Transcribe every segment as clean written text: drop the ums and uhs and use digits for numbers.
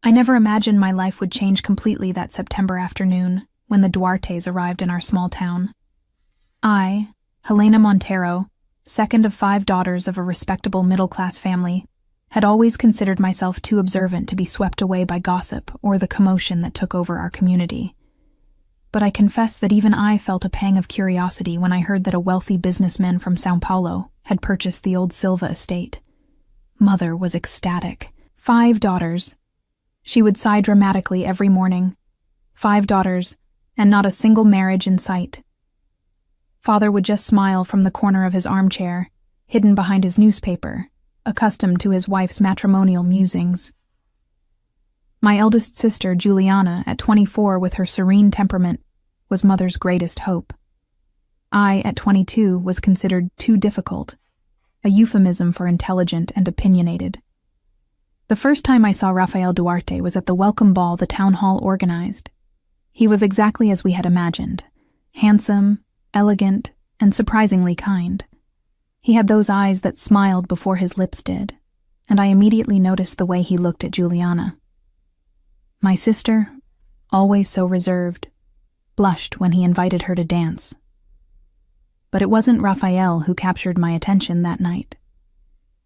I never imagined my life would change completely that September afternoon when the Duartes arrived in our small town. I, Helena Montero, second of 5 daughters of a respectable middle-class family, had always considered myself too observant to be swept away by gossip or the commotion that took over our community. But I confess that even I felt a pang of curiosity when I heard that a wealthy businessman from São Paulo had purchased the old Silva estate. Mother was ecstatic. 5 daughters. She would sigh dramatically every morning. 5 daughters, and not a single marriage in sight. Father would just smile from the corner of his armchair, hidden behind his newspaper, accustomed to his wife's matrimonial musings. My eldest sister, Juliana, at 24 with her serene temperament, was Mother's greatest hope. I, at 22, was considered too difficult, a euphemism for intelligent and opinionated. The first time I saw Rafael Duarte was at the welcome ball the town hall organized. He was exactly as we had imagined, handsome, elegant, and surprisingly kind. He had those eyes that smiled before his lips did, and I immediately noticed the way he looked at Juliana. My sister, always so reserved, blushed when he invited her to dance. But it wasn't Rafael who captured my attention that night.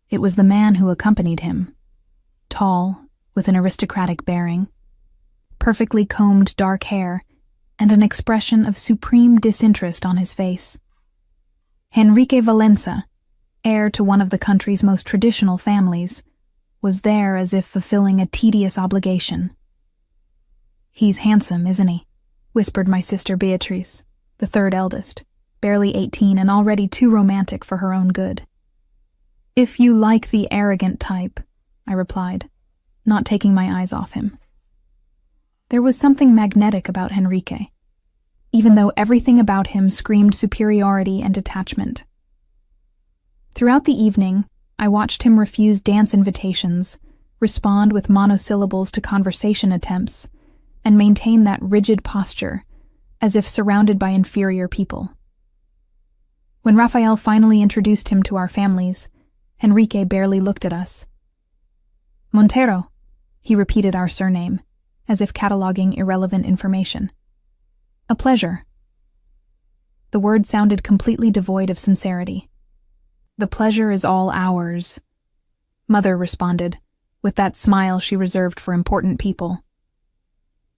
It was the man who accompanied him, tall, with an aristocratic bearing, perfectly combed dark hair, and an expression of supreme disinterest on his face. Henrique Valença, heir to one of the country's most traditional families, was there as if fulfilling a tedious obligation. "He's handsome, isn't he?" whispered my sister Beatrice, the 3rd eldest, barely 18 and already too romantic for her own good. "If you like the arrogant type," I replied, not taking my eyes off him. There was something magnetic about Henrique, even though everything about him screamed superiority and detachment. Throughout the evening, I watched him refuse dance invitations, respond with monosyllables to conversation attempts, and maintain that rigid posture, as if surrounded by inferior people. When Rafael finally introduced him to our families, Henrique barely looked at us. "Montero," he repeated our surname, as if cataloging irrelevant information. "A pleasure." The word sounded completely devoid of sincerity. "The pleasure is all ours," Mother responded, with that smile she reserved for important people.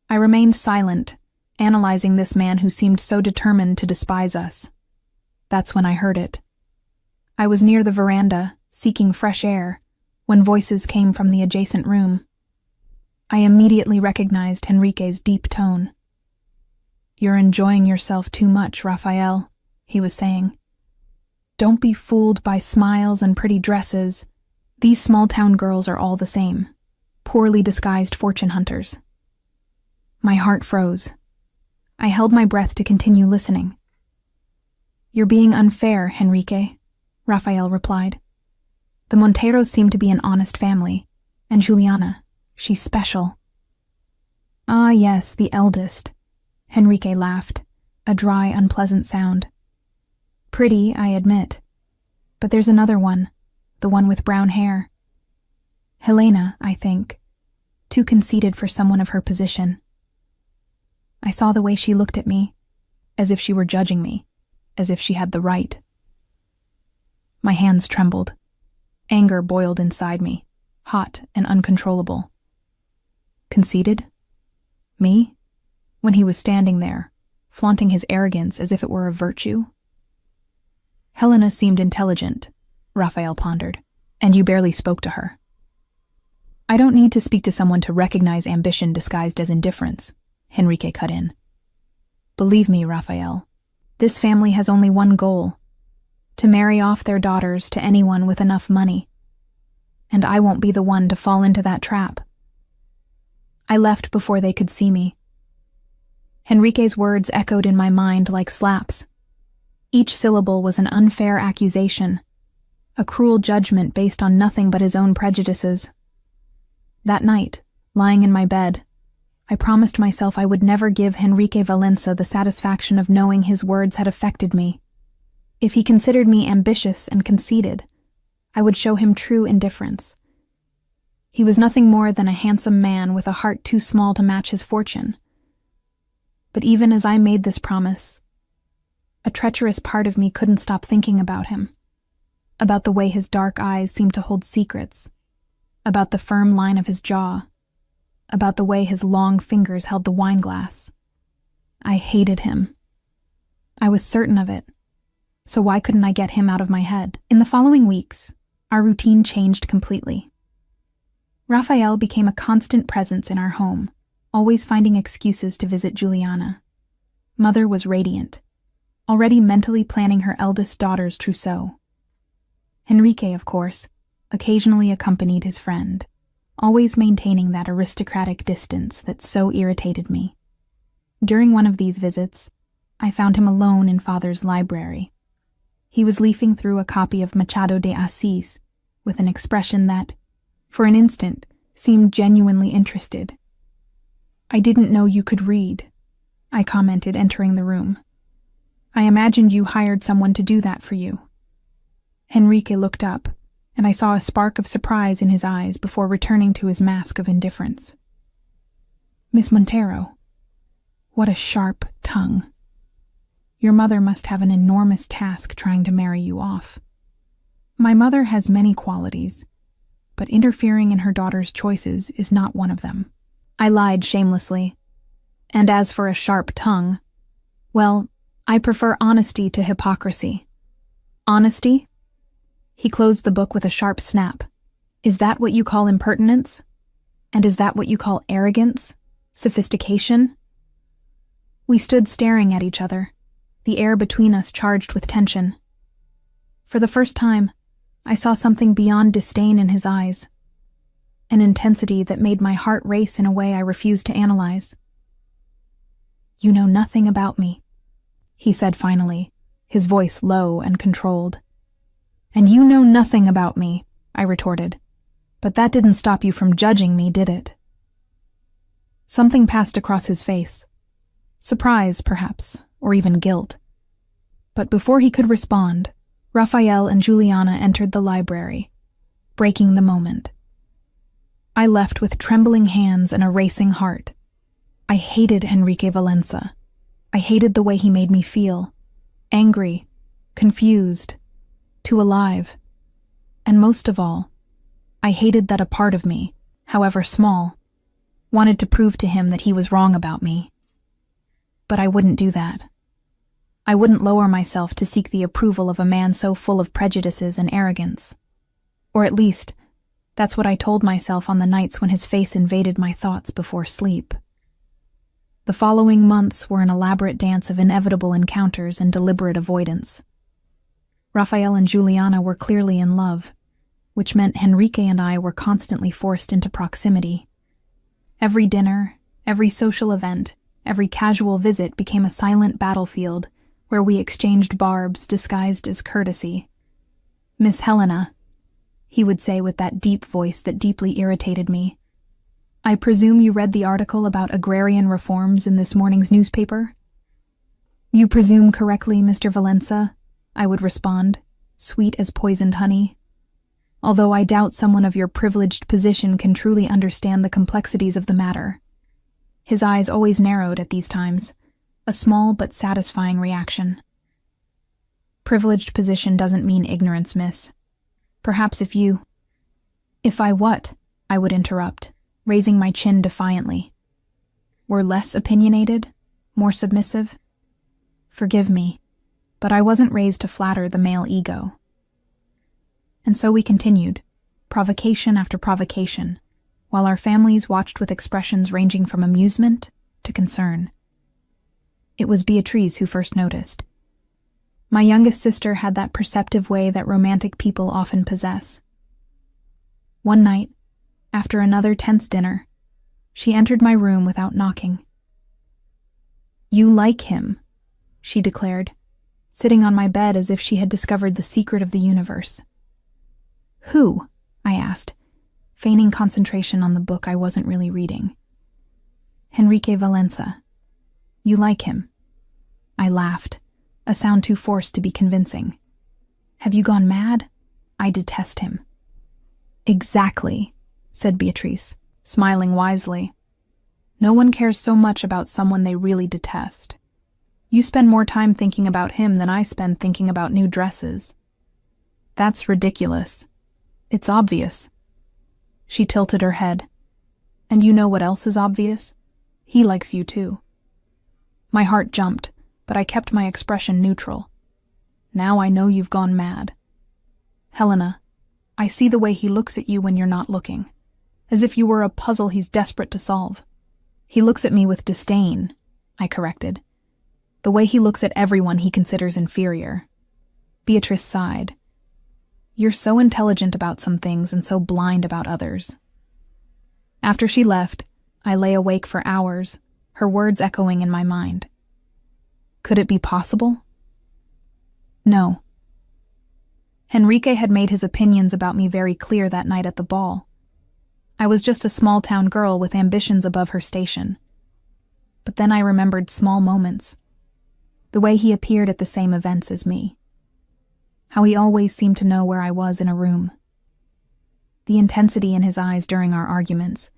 I remained silent, analyzing this man who seemed so determined to despise us. That's when I heard it. I was near the veranda, seeking fresh air, when voices came from the adjacent room. I immediately recognized Henrique's deep tone. "You're enjoying yourself too much, Rafael," he was saying. "Don't be fooled by smiles and pretty dresses. These small-town girls are all the same, poorly disguised fortune hunters." My heart froze. I held my breath to continue listening. "You're being unfair, Henrique," Rafael replied. "The Monteros seem to be an honest family, and Juliana, she's special." "Ah, yes, the eldest," Henrique laughed, a dry, unpleasant sound. "Pretty, I admit. But there's another one, the one with brown hair. Helena, I think. Too conceited for someone of her position." I saw the way she looked at me, as if she were judging me, as if she had the right. My hands trembled. Anger boiled inside me, hot and uncontrollable. Conceited? Me? When he was standing there, flaunting his arrogance as if it were a virtue? "Helena seemed intelligent," Rafael pondered, "and you barely spoke to her." "I don't need to speak to someone to recognize ambition disguised as indifference," Henrique cut in. "Believe me, Rafael, this family has only one goal: to marry off their daughters to anyone with enough money. And I won't be the one to fall into that trap." I left before they could see me. Henrique's words echoed in my mind like slaps. Each syllable was an unfair accusation, a cruel judgment based on nothing but his own prejudices. That night, lying in my bed, I promised myself I would never give Henrique Valença the satisfaction of knowing his words had affected me. If he considered me ambitious and conceited, I would show him true indifference. He was nothing more than a handsome man with a heart too small to match his fortune. But even as I made this promise, a treacherous part of me couldn't stop thinking about him, about the way his dark eyes seemed to hold secrets, about the firm line of his jaw, about the way his long fingers held the wine glass. I hated him. I was certain of it, so why couldn't I get him out of my head? In the following weeks, our routine changed completely. Raphael became a constant presence in our home, always finding excuses to visit Juliana. Mother was radiant, already mentally planning her eldest daughter's trousseau. Henrique, of course, occasionally accompanied his friend, always maintaining that aristocratic distance that so irritated me. During one of these visits, I found him alone in Father's library. He was leafing through a copy of Machado de Assis with an expression that, for an instant, seemed genuinely interested. "I didn't know you could read," I commented, entering the room. "I imagined you hired someone to do that for you." Henrique looked up, and I saw a spark of surprise in his eyes before returning to his mask of indifference. "Miss Montero, what a sharp tongue. Your mother must have an enormous task trying to marry you off." "My mother has many qualities, but interfering in her daughter's choices is not one of them," I lied shamelessly. "And as for a sharp tongue, well, I prefer honesty to hypocrisy." "Honesty?" He closed the book with a sharp snap. "Is that what you call impertinence? And is that what you call arrogance? Sophistication?" We stood staring at each other, the air between us charged with tension. For the first time, I saw something beyond disdain in his eyes, an intensity that made my heart race in a way I refused to analyze. "You know nothing about me," he said finally, his voice low and controlled. "And you know nothing about me," I retorted. "But that didn't stop you from judging me, did it?" Something passed across his face. Surprise, perhaps, or even guilt. But before he could respond, Raphael and Juliana entered the library, breaking the moment. I left with trembling hands and a racing heart. I hated Henrique Valença. I hated the way he made me feel. Angry, confused, too alive. And most of all, I hated that a part of me, however small, wanted to prove to him that he was wrong about me. But I wouldn't do that. I wouldn't lower myself to seek the approval of a man so full of prejudices and arrogance. Or at least, that's what I told myself on the nights when his face invaded my thoughts before sleep. The following months were an elaborate dance of inevitable encounters and deliberate avoidance. Raphael and Juliana were clearly in love, which meant Henrique and I were constantly forced into proximity. Every dinner, every social event, every casual visit became a silent battlefield where we exchanged barbs disguised as courtesy. "Miss Helena," he would say with that deep voice that deeply irritated me, "I presume you read the article about agrarian reforms in this morning's newspaper?" "You presume correctly, Mr. Valença," I would respond, sweet as poisoned honey. "Although I doubt someone of your privileged position can truly understand the complexities of the matter." His eyes always narrowed at these times, a small but satisfying reaction. "Privileged position doesn't mean ignorance, miss. Perhaps if you—" "If I what?" I would interrupt, raising my chin defiantly. "Were less opinionated? More submissive? Forgive me, but I wasn't raised to flatter the male ego." And so we continued, provocation after provocation, while our families watched with expressions ranging from amusement to concern. It was Beatrice who first noticed. My youngest sister had that perceptive way that romantic people often possess. One night, after another tense dinner, she entered my room without knocking. "You like him," she declared, sitting on my bed as if she had discovered the secret of the universe. "Who?" I asked, feigning concentration on the book I wasn't really reading. "Henrique Valença. You like him." I laughed, a sound too forced to be convincing. "Have you gone mad? I detest him." "Exactly," said Beatrice, smiling wisely. No one cares so much about someone they really detest. You spend more time thinking about him than I spend thinking about new dresses. That's ridiculous. It's obvious. She tilted her head. And you know what else is obvious? He likes you too. My heart jumped, but I kept my expression neutral. Now I know you've gone mad. Helena, I see the way he looks at you when you're not looking, as if you were a puzzle he's desperate to solve. He looks at me with disdain, I corrected. The way he looks at everyone he considers inferior. Beatrice sighed. You're so intelligent about some things and so blind about others. After she left, I lay awake for hours, her words echoing in my mind. Could it be possible? No. Henrique had made his opinions about me very clear that night at the ball. I was just a small-town girl with ambitions above her station. But then I remembered small moments. The way he appeared at the same events as me. How he always seemed to know where I was in a room. The intensity in his eyes during our arguments,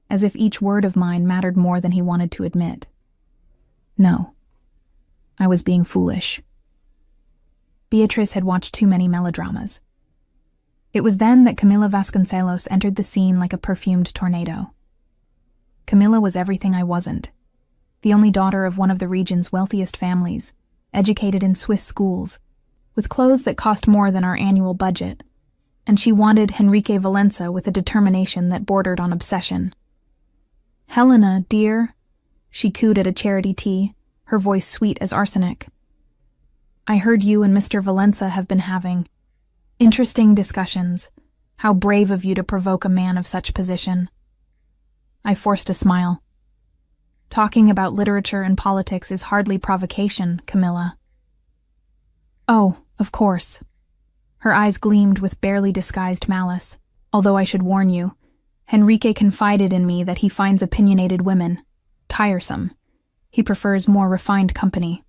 as if each word of mine mattered more than he wanted to admit. No. I was being foolish. Beatrice had watched too many melodramas. It was then that Camila Vasconcelos entered the scene like a perfumed tornado. Camila was everything I wasn't. The only daughter of one of the region's wealthiest families, educated in Swiss schools, with clothes that cost more than our annual budget, and she wanted Henrique Valença with a determination that bordered on obsession. Helena, dear, she cooed at a charity tea, her voice sweet as arsenic. I heard you and Mr. Valença have been having interesting discussions. How brave of you to provoke a man of such position. I forced a smile. Talking about literature and politics is hardly provocation, Camilla. Oh, of course. Her eyes gleamed with barely disguised malice, although I should warn you, Henrique confided in me that he finds opinionated women tiresome. He prefers more refined company.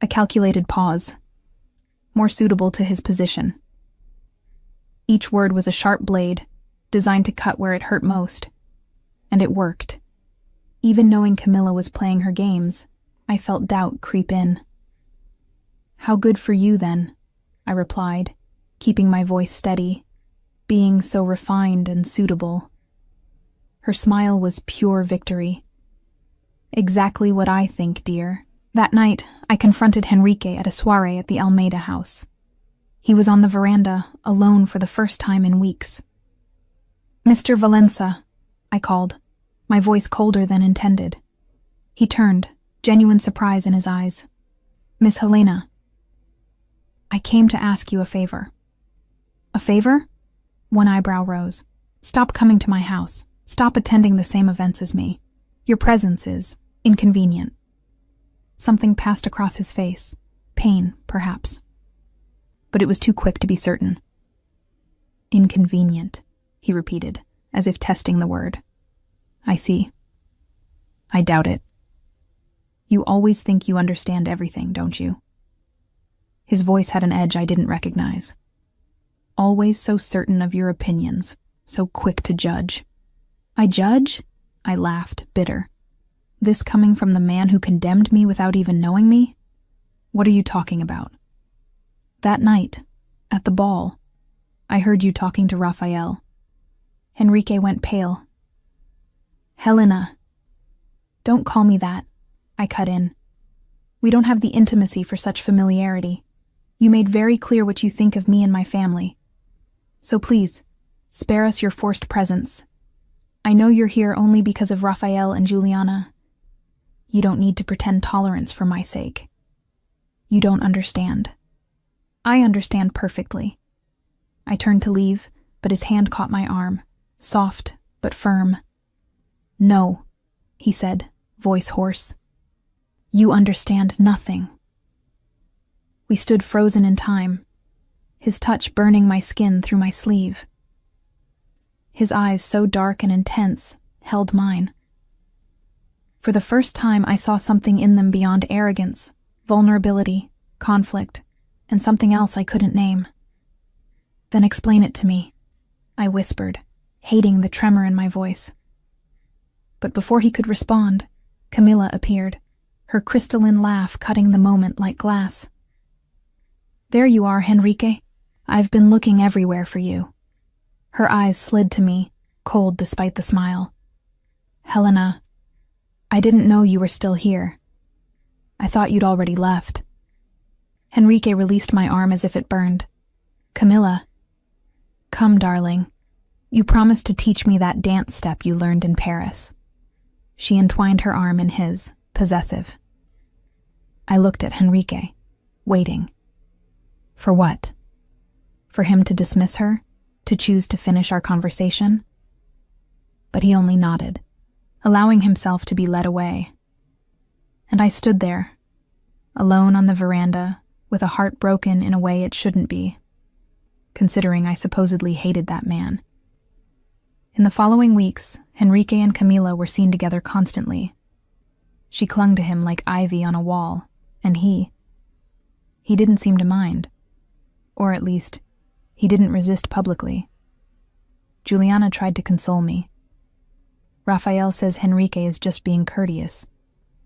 A calculated pause, more suitable to his position. Each word was a sharp blade, designed to cut where it hurt most. And it worked. Even knowing Camilla was playing her games, I felt doubt creep in. How good for you, then, I replied, keeping my voice steady, being so refined and suitable. Her smile was pure victory. Exactly what I think, dear. That night, I confronted Henrique at a soirée at the Almeida house. He was on the veranda, alone for the first time in weeks. Mr. Valença, I called, my voice colder than intended. He turned, genuine surprise in his eyes. Miss Helena. I came to ask you a favor. A favor? One eyebrow rose. Stop coming to my house. Stop attending the same events as me. Your presence is inconvenient. Something passed across his face. Pain, perhaps. But it was too quick to be certain. Inconvenient, he repeated, as if testing the word. I see. I doubt it. You always think you understand everything, don't you? His voice had an edge I didn't recognize. Always so certain of your opinions, so quick to judge. I judge? I laughed, bitter. This coming from the man who condemned me without even knowing me? What are you talking about? That night, at the ball, I heard you talking to Raphael. Henrique went pale. Helena. Don't call me that, I cut in. We don't have the intimacy for such familiarity. You made very clear what you think of me and my family. So please, spare us your forced presence. I know you're here only because of Raphael and Juliana. You don't need to pretend tolerance for my sake. You don't understand. I understand perfectly. I turned to leave, but his hand caught my arm, soft but firm. No, he said, voice hoarse. You understand nothing. We stood frozen in time, his touch burning my skin through my sleeve. His eyes, so dark and intense, held mine. For the first time, I saw something in them beyond arrogance, vulnerability, conflict, and something else I couldn't name. Then explain it to me, I whispered, hating the tremor in my voice. But before he could respond, Camilla appeared, her crystalline laugh cutting the moment like glass. "There you are, Henrique. I've been looking everywhere for you." Her eyes slid to me, cold despite the smile. "Helena, I didn't know you were still here. I thought you'd already left." Henrique released my arm as if it burned. "Camilla, come, darling. You promised to teach me that dance step you learned in Paris." She entwined her arm in his, possessive. I looked at Henrique, waiting. For what? For him to dismiss her? To choose to finish our conversation? But he only nodded, allowing himself to be led away. And I stood there, alone on the veranda, with a heart broken in a way it shouldn't be, considering I supposedly hated that man. In the following weeks, Henrique and Camila were seen together constantly. She clung to him like ivy on a wall, and he didn't seem to mind. Or at least, he didn't resist publicly. Juliana tried to console me. Raphael says Henrique is just being courteous,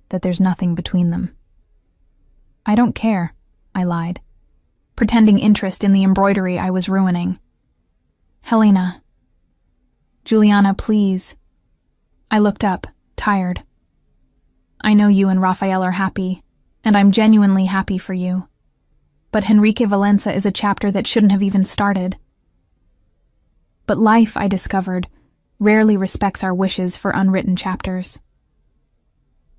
that there's nothing between them. "I don't care," I lied, pretending interest in the embroidery I was ruining. "Helena." "Juliana, please." I looked up, tired. "I know you and Raphael are happy, and I'm genuinely happy for you. But Henrique Valenza is a chapter that shouldn't have even started." But life, I discovered, rarely respects our wishes for unwritten chapters.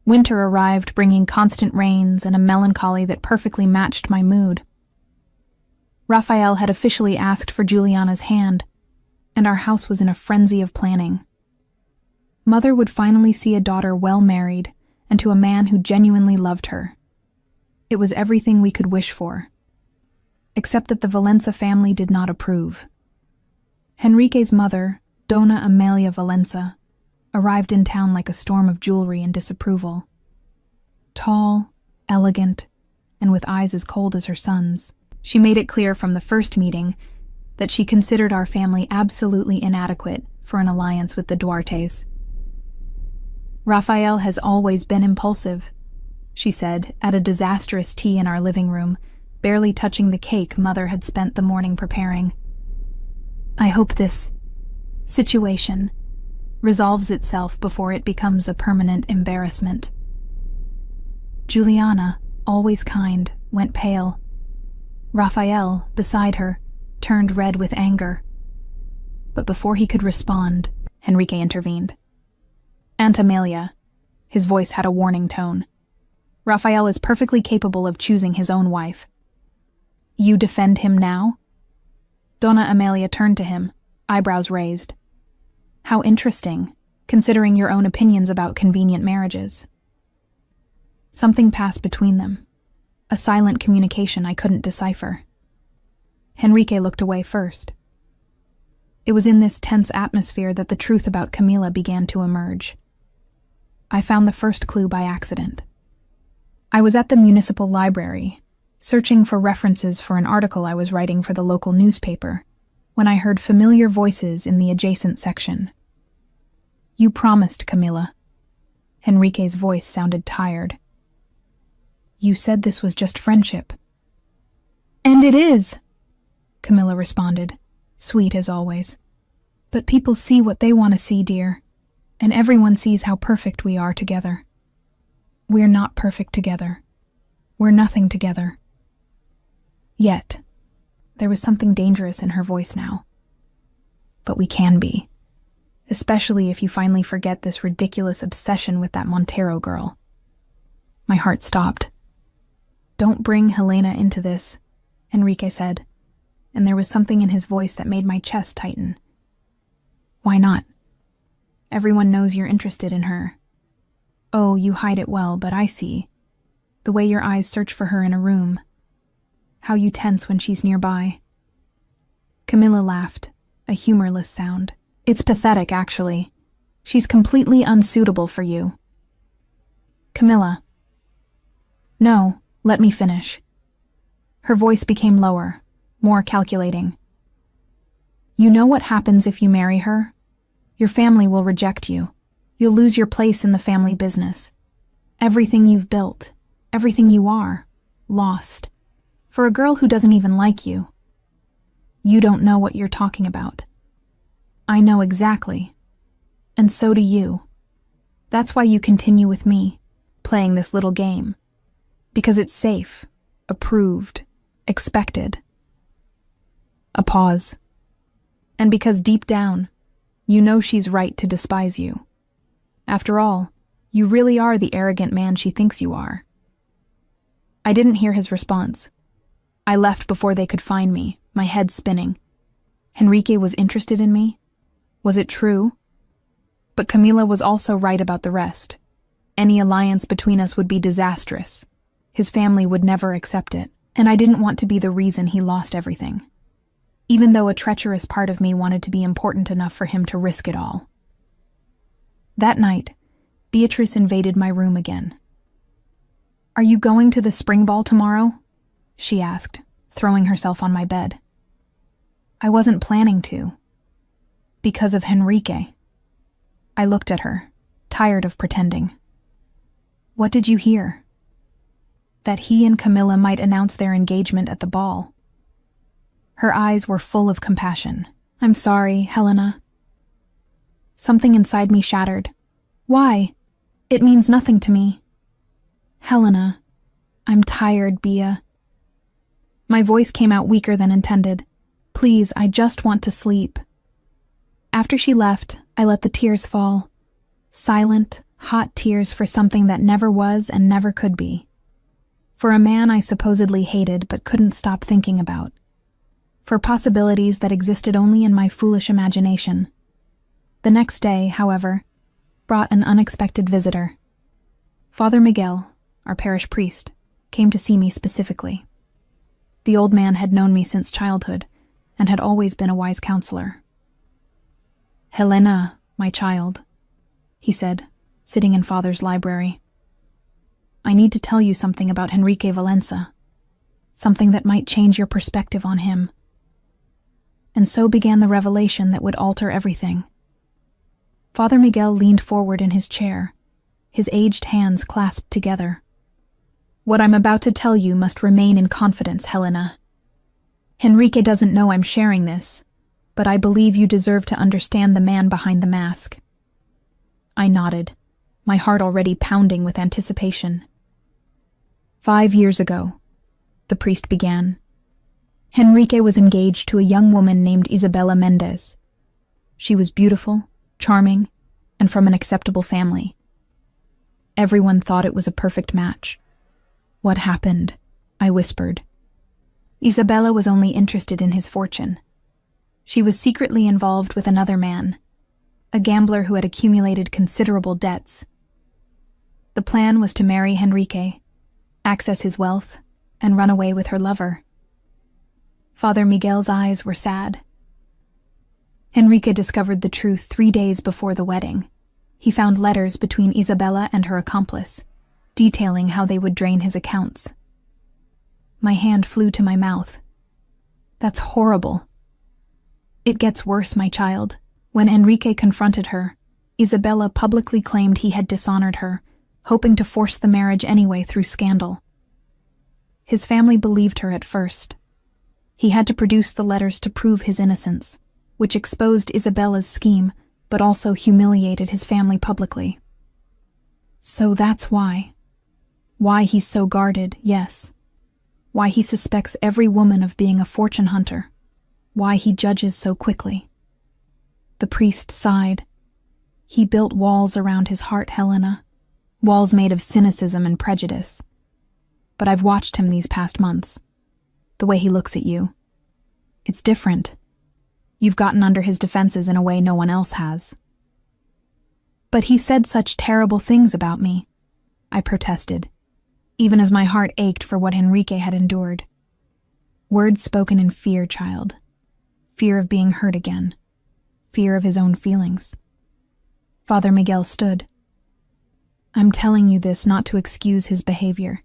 Winter arrived bringing constant rains and a melancholy that perfectly matched my mood. Raphael had officially asked for Juliana's hand, and our house was in a frenzy of planning. Mother would finally see a daughter well married and to a man who genuinely loved her. It was everything we could wish for, except that the Valenza family did not approve. Henrique's mother, Dona Amelia Valenza, arrived in town like a storm of jewelry and disapproval. Tall, elegant, and with eyes as cold as her son's, she made it clear from the first meeting that she considered our family absolutely inadequate for an alliance with the Duartes. "Raphael has always been impulsive," she said at a disastrous tea in our living room, barely touching the cake Mother had spent the morning preparing. "I hope this situation resolves itself before it becomes a permanent embarrassment." Juliana, always kind, went pale. Raphael, beside her, turned red with anger. But before he could respond, Henrique intervened. "Aunt Amelia," his voice had a warning tone. "Raphael is perfectly capable of choosing his own wife." "You defend him now?" Dona Amelia turned to him, eyebrows raised. "How interesting, considering your own opinions about convenient marriages." Something passed between them, a silent communication I couldn't decipher. Henrique looked away first. It was in this tense atmosphere that the truth about Camila began to emerge. I found the first clue by accident. I was at the municipal library, searching for references for an article I was writing for the local newspaper, when I heard familiar voices in the adjacent section. "You promised, Camila." Henrique's voice sounded tired. "You said this was just friendship." "And it is," Camila responded, sweet as always. "But people see what they want to see, dear, and everyone sees how perfect we are together. We're not perfect together. We're nothing together." Yet, there was something dangerous in her voice now. "But we can be. Especially if you finally forget this ridiculous obsession with that Montero girl." My heart stopped. "Don't bring Helena into this," Henrique said, and there was something in his voice that made my chest tighten. "Why not? Everyone knows you're interested in her. Oh, you hide it well, but I see. The way your eyes search for her in a room. How you tense when she's nearby." Camilla laughed, a humorless sound. "It's pathetic, actually. She's completely unsuitable for you." "Camilla." "No, let me finish." Her voice became lower, more calculating. "You know what happens if you marry her? Your family will reject you. You'll lose your place in the family business. Everything you've built, everything you are, lost. For a girl who doesn't even like you. You don't know what you're talking about. I know exactly. And so do you. That's why you continue with me, playing this little game. Because it's safe, approved, expected. A pause. And because deep down, you know she's right to despise you. After all, you really are the arrogant man she thinks you are. I didn't hear his response. I left before they could find me, my head spinning. Henrique was interested in me? Was it true? But Camila was also right about the rest. Any alliance between us would be disastrous. His family would never accept it, and I didn't want to be the reason he lost everything. Even though a treacherous part of me wanted to be important enough for him to risk it all. That night, Beatrice invaded my room again. "Are you going to the spring ball tomorrow?" she asked, throwing herself on my bed. I wasn't planning to. Because of Henrique. I looked at her, tired of pretending. "What did you hear?" "That he and Camilla might announce their engagement at the ball." Her eyes were full of compassion. "I'm sorry, Helena." Something inside me shattered. "Why? It means nothing to me." "Helena, I'm tired, Bea." My voice came out weaker than intended. "Please, I just want to sleep." After she left, I let the tears fall. Silent, hot tears for something that never was and never could be. For a man I supposedly hated but couldn't stop thinking about. For possibilities that existed only in my foolish imagination. The next day, however, brought an unexpected visitor. Father Miguel, our parish priest, came to see me specifically. The old man had known me since childhood and had always been a wise counselor. "Helena, my child," he said, sitting in Father's library. "I need to tell you something about Henrique Valença, something that might change your perspective on him." And so began the revelation that would alter everything. Father Miguel leaned forward in his chair, his aged hands clasped together. "What I'm about to tell you must remain in confidence, Helena. Henrique doesn't know I'm sharing this, but I believe you deserve to understand the man behind the mask." I nodded, my heart already pounding with anticipation. 5 years ago, the priest began, Henrique was engaged to a young woman named Isabella Mendez. She was beautiful, charming, and from an acceptable family. Everyone thought it was a perfect match. "What happened?" I whispered. Isabella was only interested in his fortune. She was secretly involved with another man, a gambler who had accumulated considerable debts. The plan was to marry Henrique, access his wealth, and run away with her lover. Father Miguel's eyes were sad. Henrique discovered the truth 3 days before the wedding. He found letters between Isabella and her accomplice, detailing how they would drain his accounts. My hand flew to my mouth. "That's horrible." "It gets worse, my child. When Henrique confronted her, Isabella publicly claimed he had dishonored her, hoping to force the marriage anyway through scandal. His family believed her at first. He had to produce the letters to prove his innocence, which exposed Isabella's scheme, but also humiliated his family publicly. So that's why. Why he's so guarded, yes. Why he suspects every woman of being a fortune hunter. Why he judges so quickly." The priest sighed. "He built walls around his heart, Helena. Walls made of cynicism and prejudice. But I've watched him these past months. The way he looks at you. It's different. You've gotten under his defenses in a way no one else has." "But he said such terrible things about me," I protested, even as my heart ached for what Henrique had endured. Words spoken in fear, child. Fear of being hurt again. Fear of his own feelings. Father Miguel stood. "I'm telling you this not to excuse his behavior,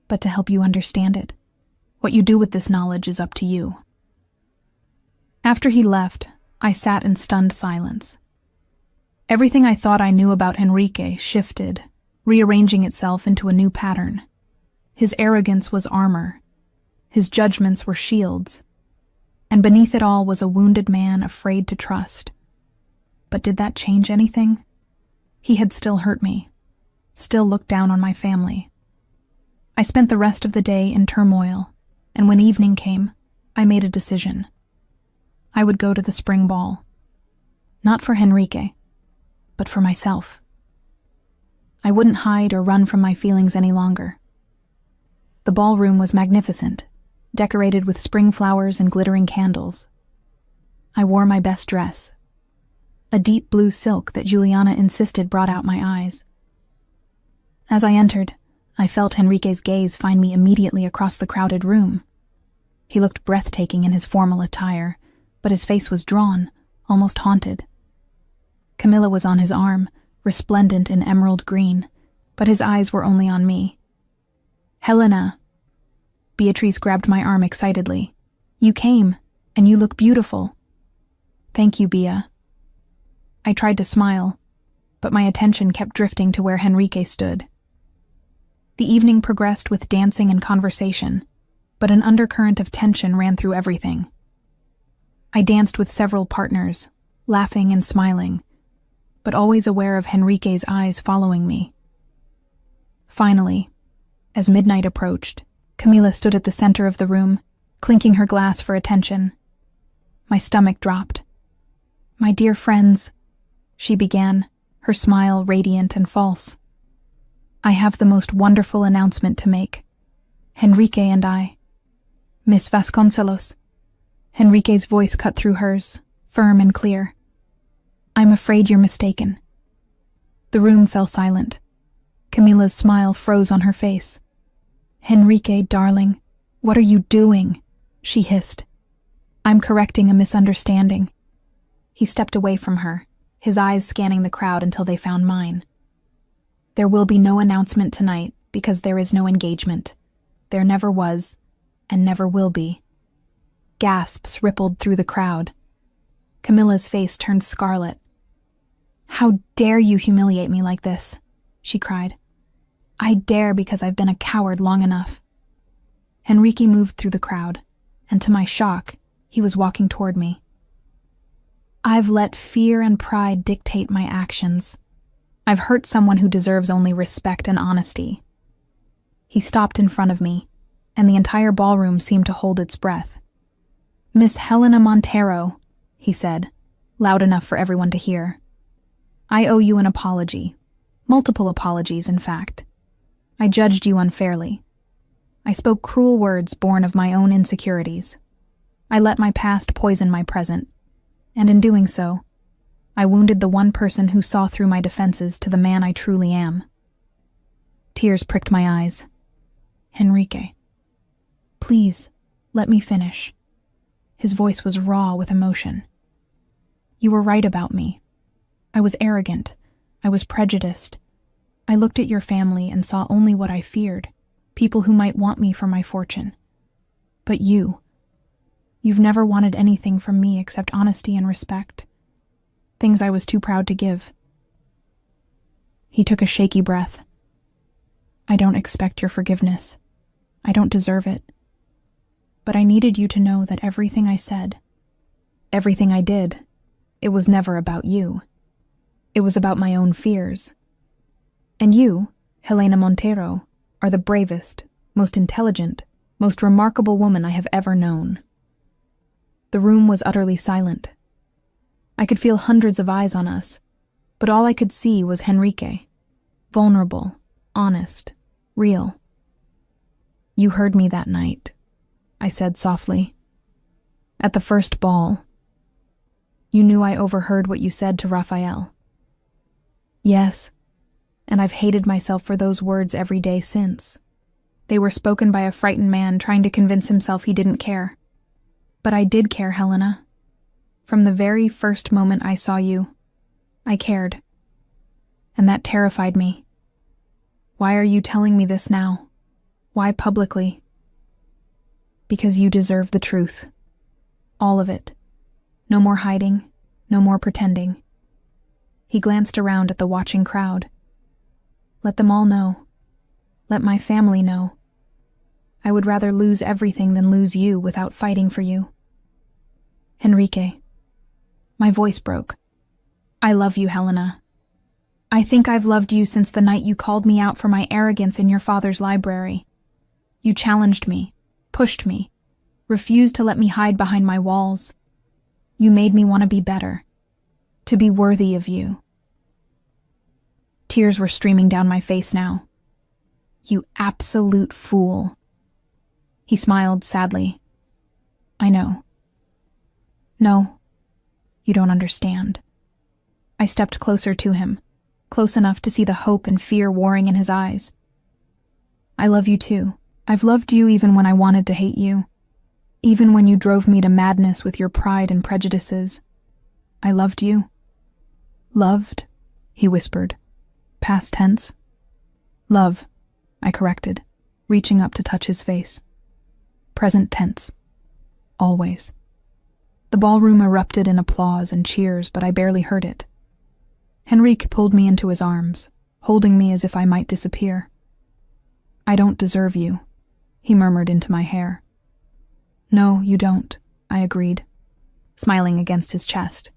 but to help you understand it. What you do with this knowledge is up to you." After he left, I sat in stunned silence. Everything I thought I knew about Henrique shifted, rearranging itself into a new pattern. His arrogance was armor. His judgments were shields. And beneath it all was a wounded man afraid to trust. But did that change anything? He had still hurt me, still looked down on my family. I spent the rest of the day in turmoil, and when evening came, I made a decision. I would go to the spring ball. Not for Henrique, but for myself. I wouldn't hide or run from my feelings any longer. The ballroom was magnificent, decorated with spring flowers and glittering candles. I wore my best dress, a deep blue silk that Juliana insisted brought out my eyes. As I entered, I felt Henrique's gaze find me immediately across the crowded room. He looked breathtaking in his formal attire, but his face was drawn, almost haunted. Camilla was on his arm, resplendent in emerald green, but his eyes were only on me. "Helena!" Beatrice grabbed my arm excitedly. "You came, and you look beautiful." "Thank you, Bea." I tried to smile, but my attention kept drifting to where Henrique stood. The evening progressed with dancing and conversation, but an undercurrent of tension ran through everything. I danced with several partners, laughing and smiling, but always aware of Henrique's eyes following me. Finally, as midnight approached, Camila stood at the center of the room, clinking her glass for attention. My stomach dropped. "My dear friends," she began, her smile radiant and false. "I have the most wonderful announcement to make. Henrique and I." "Miss Vasconcelos." Henrique's voice cut through hers, firm and clear. "I'm afraid you're mistaken." The room fell silent. Camila's smile froze on her face. "Henrique, darling, what are you doing?" she hissed. "I'm correcting a misunderstanding." He stepped away from her, his eyes scanning the crowd until they found mine. "There will be no announcement tonight because there is no engagement. There never was, and never will be." Gasps rippled through the crowd. Camilla's face turned scarlet. "How dare you humiliate me like this?" she cried. "I dare because I've been a coward long enough." Henrique moved through the crowd, and to my shock, he was walking toward me. "I've let fear and pride dictate my actions. I've hurt someone who deserves only respect and honesty." He stopped in front of me, and the entire ballroom seemed to hold its breath. "Miss Helena Montero," he said, loud enough for everyone to hear. "I owe you an apology. Multiple apologies, in fact. I judged you unfairly. I spoke cruel words born of my own insecurities. I let my past poison my present, and in doing so, I wounded the one person who saw through my defenses to the man I truly am." Tears pricked my eyes. "Henrique, please, let me finish." His voice was raw with emotion. "You were right about me. I was arrogant. I was prejudiced. I looked at your family and saw only what I feared, people who might want me for my fortune. But you've never wanted anything from me except honesty and respect. Things I was too proud to give." He took a shaky breath. "I don't expect your forgiveness. I don't deserve it. But I needed you to know that everything I said, everything I did, it was never about you. It was about my own fears. And you, Helena Montero, are the bravest, most intelligent, most remarkable woman I have ever known." The room was utterly silent. I could feel hundreds of eyes on us, but all I could see was Henrique, vulnerable, honest, real. "You heard me that night," I said softly. "At the first ball. You knew I overheard what you said to Raphael." "Yes, and I've hated myself for those words every day since. They were spoken by a frightened man trying to convince himself he didn't care. But I did care, Helena. From the very first moment I saw you, I cared. And that terrified me. Why are you telling me this now? Why publicly?" "Because you deserve the truth. All of it. No more hiding, no more pretending. He glanced around at the watching crowd. Let them all know. Let my family know. I would rather lose everything than lose you without fighting for you. Henrique. My voice broke. I love you, Helena. I think I've loved you since the night you called me out for my arrogance in your father's library. You challenged me, pushed me, refused to let me hide behind my walls. You made me want to be better, to be worthy of you. Tears were streaming down my face now. You absolute fool. He smiled sadly. I know. No, you don't understand. I stepped closer to him, close enough to see the hope and fear warring in his eyes. I love you too. I've loved you even when I wanted to hate you. Even when you drove me to madness with your pride and prejudices. I loved you. Loved, he whispered. Past tense. Love, I corrected, reaching up to touch his face. Present tense. Always. The ballroom erupted in applause and cheers, but I barely heard it. Henrique pulled me into his arms, holding me as if I might disappear. I don't deserve you, he murmured into my hair. No, you don't, I agreed, smiling against his chest.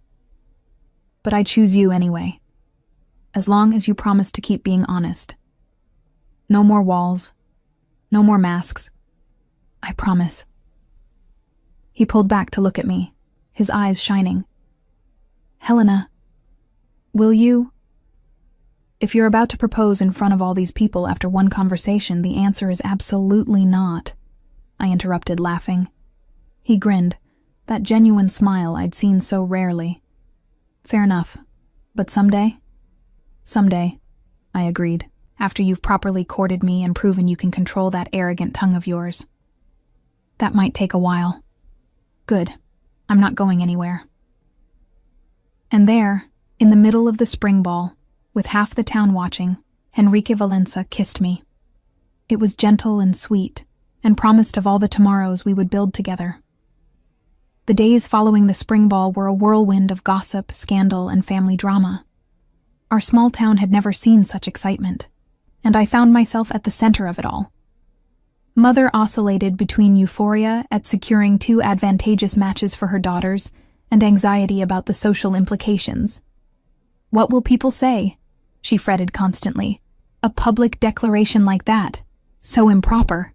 But I choose you anyway, as long as you promise to keep being honest. No more walls, no more masks. I promise. He pulled back to look at me, his eyes shining. Helena, will you? If you're about to propose in front of all these people after one conversation, the answer is absolutely not, I interrupted, laughing. He grinned, that genuine smile I'd seen so rarely. Fair enough, but someday? Someday, I agreed, after you've properly courted me and proven you can control that arrogant tongue of yours. That might take a while. Good, I'm not going anywhere. And there, in the middle of the spring ball, with half the town watching, Henrique Valença kissed me. It was gentle and sweet, and promised of all the tomorrows we would build together. The days following the spring ball were a whirlwind of gossip, scandal, and family drama. Our small town had never seen such excitement, and I found myself at the center of it all. Mother oscillated between euphoria at securing 2 advantageous matches for her daughters and anxiety about the social implications. What will people say? She fretted constantly. A public declaration like that. So improper.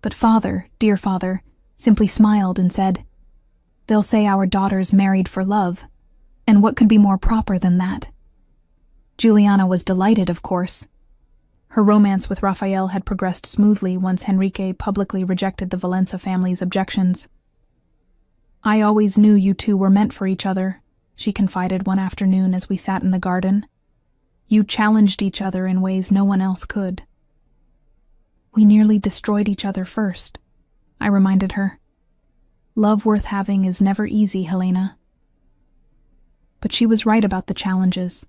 But father, dear father, simply smiled and said, They'll say our daughters married for love, and what could be more proper than that? Juliana was delighted, of course. Her romance with Rafael had progressed smoothly once Henrique publicly rejected the Valença family's objections. I always knew you two were meant for each other, she confided one afternoon as we sat in the garden. You challenged each other in ways no one else could. We nearly destroyed each other first, I reminded her. Love worth having is never easy, Helena. But she was right about the challenges.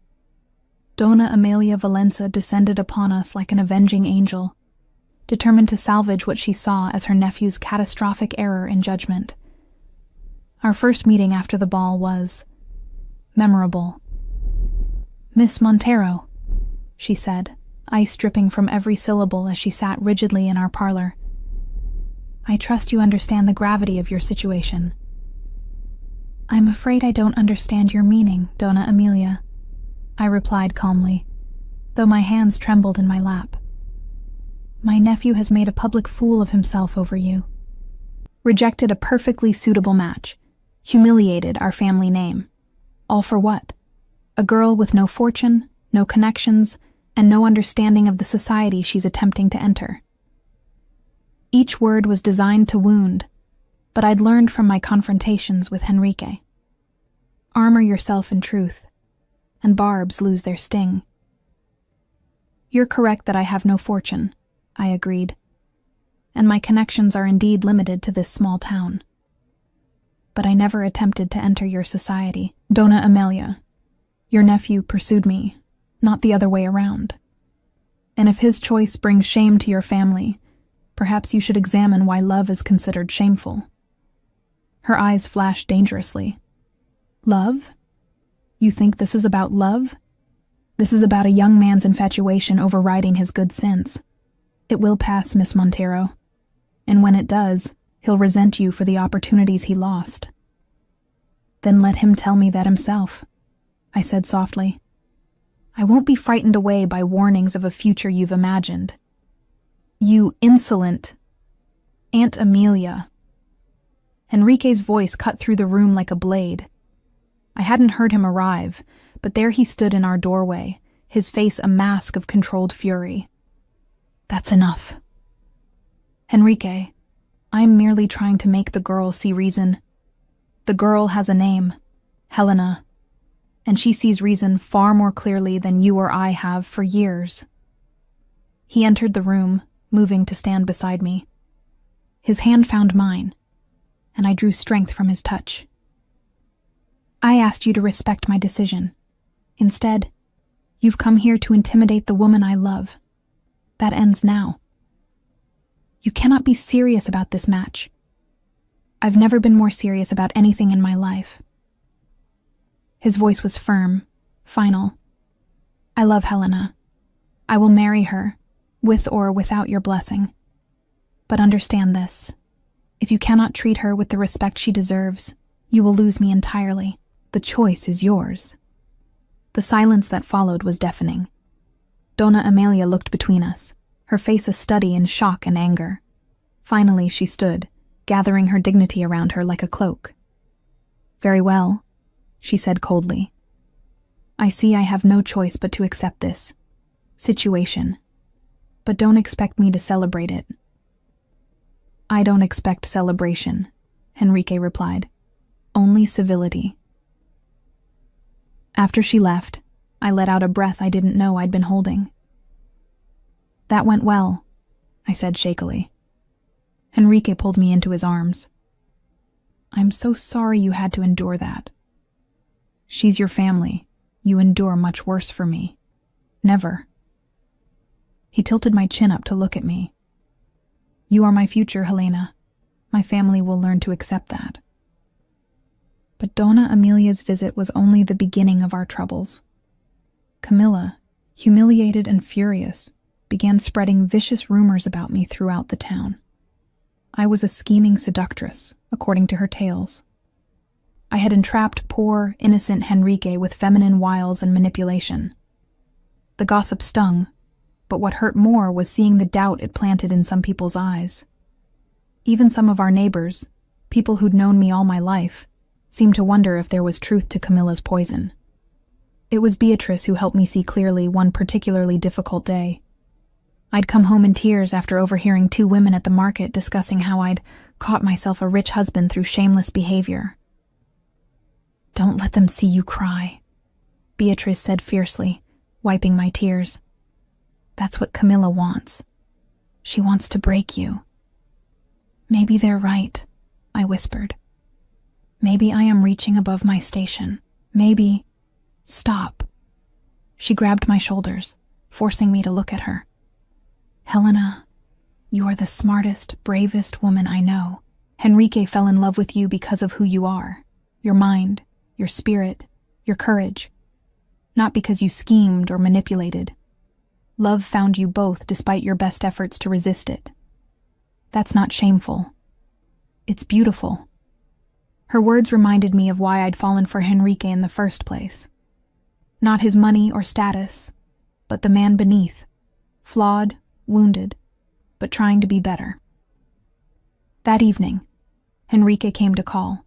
Dona Amelia Valença descended upon us like an avenging angel, determined to salvage what she saw as her nephew's catastrophic error in judgment. Our first meeting after the ball was memorable. Miss Montero, she said, ice dripping from every syllable as she sat rigidly in our parlor. I trust you understand the gravity of your situation. I'm afraid I don't understand your meaning, Dona Amelia, I replied calmly, though my hands trembled in my lap. My nephew has made a public fool of himself over you. Rejected a perfectly suitable match. Humiliated our family name. All for what? A girl with no fortune, no connections, and no understanding of the society she's attempting to enter. Each word was designed to wound, but I'd learned from my confrontations with Henrique. Armor yourself in truth, and barbs lose their sting. You're correct that I have no fortune, I agreed, and my connections are indeed limited to this small town. But I never attempted to enter your society, Dona Amelia. Your nephew pursued me, not the other way around. And if his choice brings shame to your family, perhaps you should examine why love is considered shameful. Her eyes flashed dangerously. Love? You think this is about love? This is about a young man's infatuation overriding his good sense. It will pass, Miss Montero. And when it does, he'll resent you for the opportunities he lost. Then let him tell me that himself, I said softly. I won't be frightened away by warnings of a future you've imagined. You insolent Aunt Amelia. Enrique's voice cut through the room like a blade. I hadn't heard him arrive, but there he stood in our doorway, his face a mask of controlled fury. That's enough. Enrique, I'm merely trying to make the girl see reason. The girl has a name, Helena, and she sees reason far more clearly than you or I have for years. He entered the room, moving to stand beside me. His hand found mine, and I drew strength from his touch. I asked you to respect my decision. Instead, you've come here to intimidate the woman I love. That ends now. You cannot be serious about this match. I've never been more serious about anything in my life. His voice was firm, final. I love Helena. I will marry her, with or without your blessing. But understand this. If you cannot treat her with the respect she deserves, you will lose me entirely. The choice is yours. The silence that followed was deafening. Donna Amelia looked between us, her face a study in shock and anger. Finally, she stood, gathering her dignity around her like a cloak. Very well, she said coldly. I see I have no choice but to accept this situation. But don't expect me to celebrate it. I don't expect celebration, Enrique replied. Only civility. After she left, I let out a breath I didn't know I'd been holding. That went well, I said shakily. Enrique pulled me into his arms. I'm so sorry you had to endure that. She's your family. You endure much worse for me. Never. He tilted my chin up to look at me. You are my future, Helena. My family will learn to accept that. But Donna Amelia's visit was only the beginning of our troubles. Camilla, humiliated and furious, began spreading vicious rumors about me throughout the town. I was a scheming seductress, according to her tales. I had entrapped poor, innocent Enrique with feminine wiles and manipulation. The gossip stung, but what hurt more was seeing the doubt it planted in some people's eyes. Even some of our neighbors, people who'd known me all my life, seemed to wonder if there was truth to Camilla's poison. It was Beatrice who helped me see clearly one particularly difficult day. I'd come home in tears after overhearing two women at the market discussing how I'd caught myself a rich husband through shameless behavior. Don't let them see you cry, Beatrice said fiercely, wiping my tears. That's what Camilla wants. She wants to break you. Maybe they're right, I whispered. Maybe I am reaching above my station. Maybe... Stop. She grabbed my shoulders, forcing me to look at her. Helena, you are the smartest, bravest woman I know. Enrique fell in love with you because of who you are. Your mind, your spirit, your courage. Not because you schemed or manipulated. Love found you both despite your best efforts to resist it. That's not shameful. It's beautiful. Her words reminded me of why I'd fallen for Enrique in the first place. Not his money or status, but the man beneath, flawed, wounded, but trying to be better. That evening, Enrique came to call,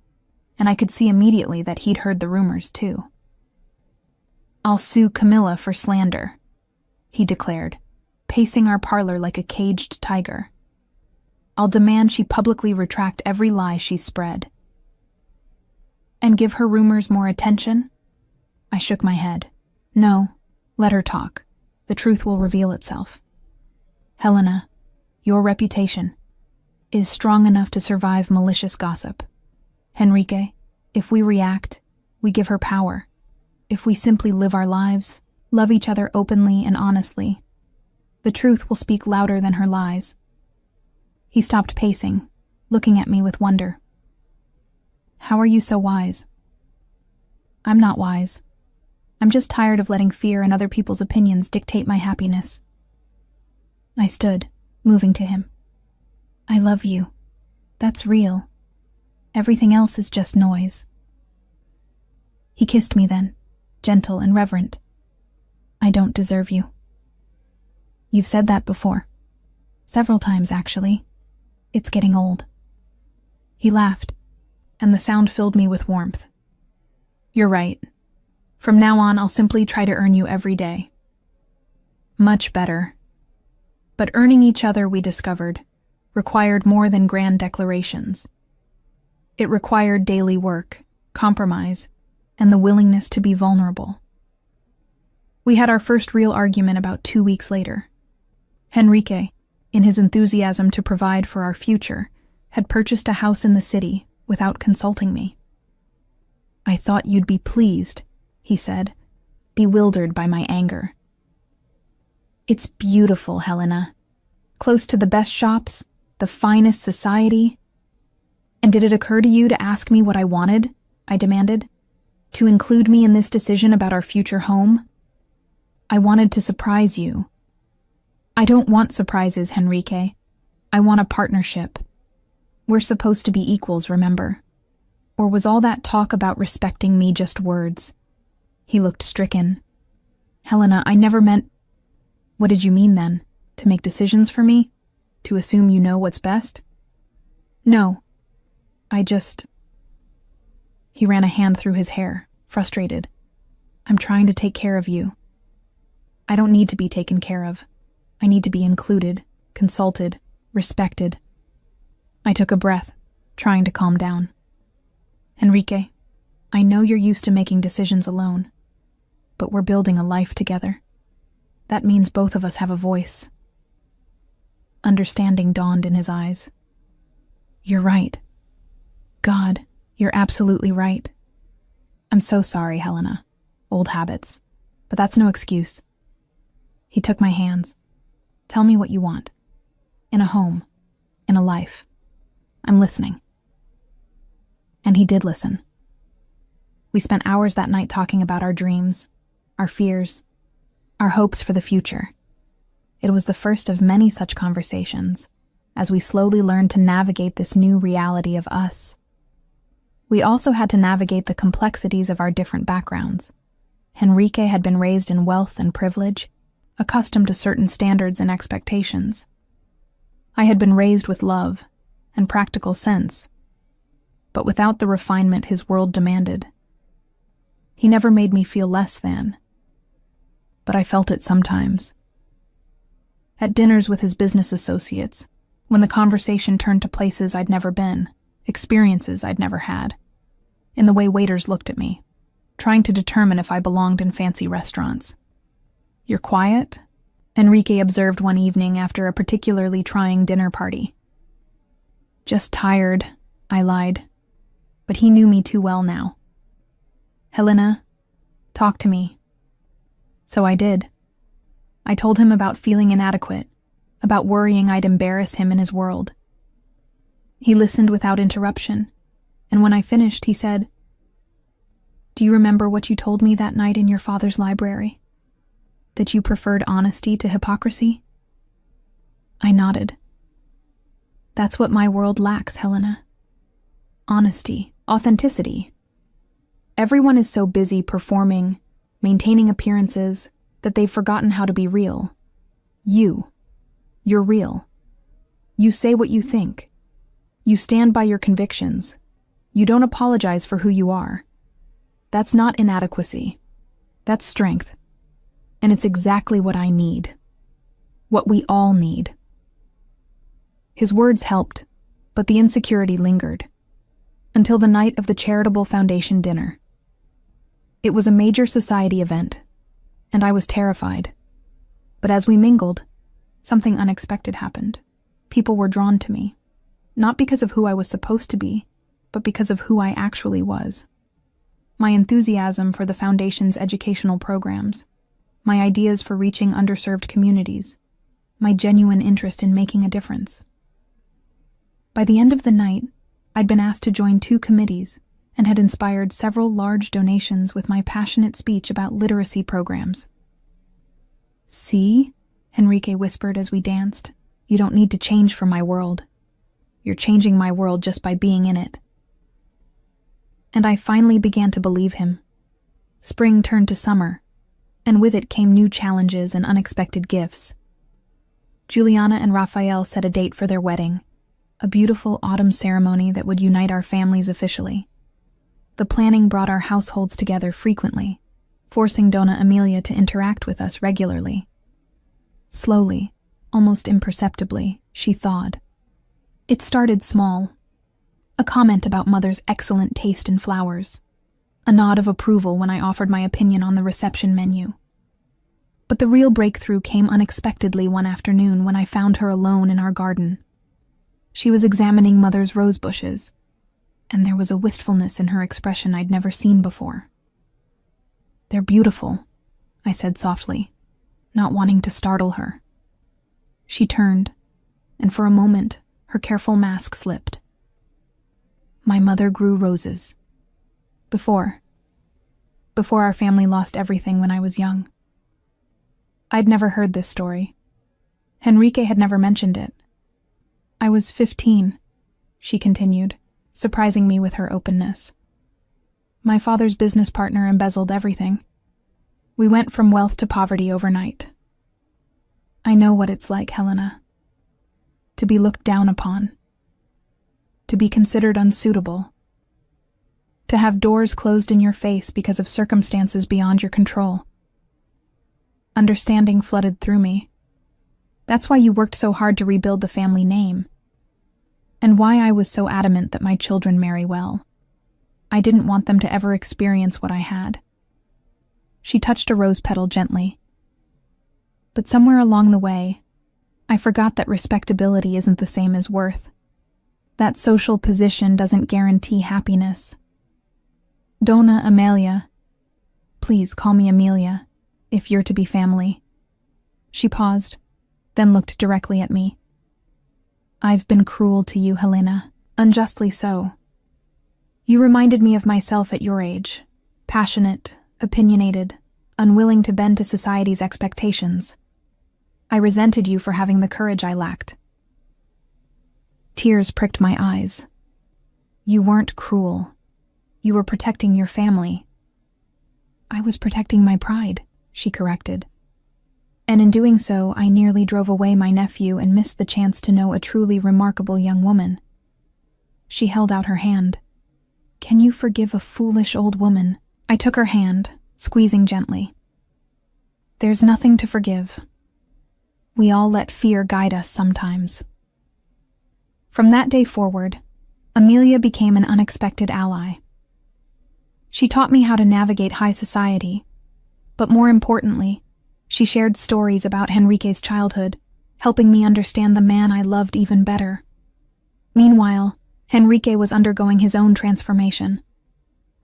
and I could see immediately that he'd heard the rumors too. I'll sue Camilla for slander, he declared, pacing our parlor like a caged tiger. I'll demand she publicly retract every lie she's spread. And give her rumors more attention? I shook my head. No, let her talk. The truth will reveal itself. Helena, your reputation is strong enough to survive malicious gossip. Enrique, if we react, we give her power. If we simply live our lives, love each other openly and honestly, the truth will speak louder than her lies. He stopped pacing, looking at me with wonder. How are you so wise? I'm not wise, I'm just tired of letting fear and other people's opinions dictate my happiness. I stood, moving to him. I love you. That's real. Everything else is just noise. He kissed me then, gentle and reverent. I don't deserve you. You've said that before. Several times, actually. It's getting old. He laughed, and the sound filled me with warmth. You're right. From now on, I'll simply try to earn you every day. Much better. But earning each other, we discovered, required more than grand declarations. It required daily work, compromise, and the willingness to be vulnerable. We had our first real argument about 2 weeks later. Henrique, in his enthusiasm to provide for our future, had purchased a house in the city without consulting me. I thought you'd be pleased, he said, bewildered by my anger. It's beautiful, Helena. Close to the best shops, the finest society. And did it occur to you to ask me what I wanted? I demanded. To include me in this decision about our future home? I wanted to surprise you. I don't want surprises, Henrique. I want a partnership. We're supposed to be equals, remember? Or was all that talk about respecting me just words? He looked stricken. Helena, I never meant... What did you mean then? To make decisions for me? To assume you know what's best? No. I just... He ran a hand through his hair, frustrated. I'm trying to take care of you. I don't need to be taken care of. I need to be included, consulted, respected. I took a breath, trying to calm down. Henrique, I know you're used to making decisions alone, but we're building a life together. That means both of us have a voice. Understanding dawned in his eyes. You're right. God, you're absolutely right. I'm so sorry, Helena. Old habits. But that's no excuse. He took my hands. Tell me what you want. In a home. In a life. I'm listening. And he did listen. We spent hours that night talking about our dreams, our fears, our hopes for the future. It was the first of many such conversations, as we slowly learned to navigate this new reality of us. We also had to navigate the complexities of our different backgrounds. Henrique had been raised in wealth and privilege, accustomed to certain standards and expectations. I had been raised with love and practical sense, but without the refinement his world demanded. He never made me feel less than, but I felt it sometimes. At dinners with his business associates, when the conversation turned to places I'd never been, experiences I'd never had, in the way waiters looked at me, trying to determine if I belonged in fancy restaurants. You're quiet? Henrique observed one evening after a particularly trying dinner party. Just tired, I lied, but he knew me too well now. Helena, talk to me. So I did. I told him about feeling inadequate, about worrying I'd embarrass him in his world. He listened without interruption, and when I finished, he said, Do you remember what you told me that night in your father's library? That you preferred honesty to hypocrisy? I nodded. That's what my world lacks, Helena. Honesty, authenticity. Everyone is so busy performing, maintaining appearances, that they've forgotten how to be real. You're real. You say what you think. You stand by your convictions. You don't apologize for who you are. That's not inadequacy. That's strength. And it's exactly what I need. What we all need. His words helped, but the insecurity lingered. Until the night of the Charitable Foundation dinner. It was a major society event, and I was terrified. But as we mingled, something unexpected happened. People were drawn to me, not because of who I was supposed to be, but because of who I actually was. My enthusiasm for the Foundation's educational programs, my ideas for reaching underserved communities, my genuine interest in making a difference. By the end of the night, I'd been asked to join 2 committees and had inspired several large donations with my passionate speech about literacy programs. "See?" Henrique whispered as we danced. "You don't need to change for my world. You're changing my world just by being in it." And I finally began to believe him. Spring turned to summer, and with it came new challenges and unexpected gifts. Juliana and Raphael set a date for their wedding, a beautiful autumn ceremony that would unite our families officially. The planning brought our households together frequently, forcing Dona Emilia to interact with us regularly. Slowly, almost imperceptibly, she thawed. It started small. A comment about Mother's excellent taste in flowers. A nod of approval when I offered my opinion on the reception menu. But the real breakthrough came unexpectedly one afternoon when I found her alone in our garden. She was examining Mother's rose bushes, and there was a wistfulness in her expression I'd never seen before. "They're beautiful," I said softly, not wanting to startle her. She turned, and for a moment, her careful mask slipped. "My mother grew roses. Before our family lost everything when I was young." I'd never heard this story. Henrique had never mentioned it. "I was 15, she continued, surprising me with her openness. "My father's business partner embezzled everything. We went from wealth to poverty overnight. I know what it's like, Helena. To be looked down upon. To be considered unsuitable. To have doors closed in your face because of circumstances beyond your control." Understanding flooded through me. That's why you worked so hard to rebuild the family name. And why I was so adamant that my children marry well. I didn't want them to ever experience what I had. She touched a rose petal gently. But somewhere along the way, I forgot that respectability isn't the same as worth. That social position doesn't guarantee happiness. Dona Amelia, please call me Amelia, if you're to be family. She paused, then looked directly at me. "I've been cruel to you, Helena, unjustly so. You reminded me of myself at your age, passionate, opinionated, unwilling to bend to society's expectations. I resented you for having the courage I lacked." Tears pricked my eyes. "You weren't cruel. You were protecting your family." "I was protecting my pride," she corrected. "And in doing so, I nearly drove away my nephew and missed the chance to know a truly remarkable young woman." She held out her hand. "Can you forgive a foolish old woman?" I took her hand, squeezing gently. "There's nothing to forgive. We all let fear guide us sometimes." From that day forward, Amelia became an unexpected ally. She taught me how to navigate high society, but more importantly, she shared stories about Henrique's childhood, helping me understand the man I loved even better. Meanwhile, Henrique was undergoing his own transformation.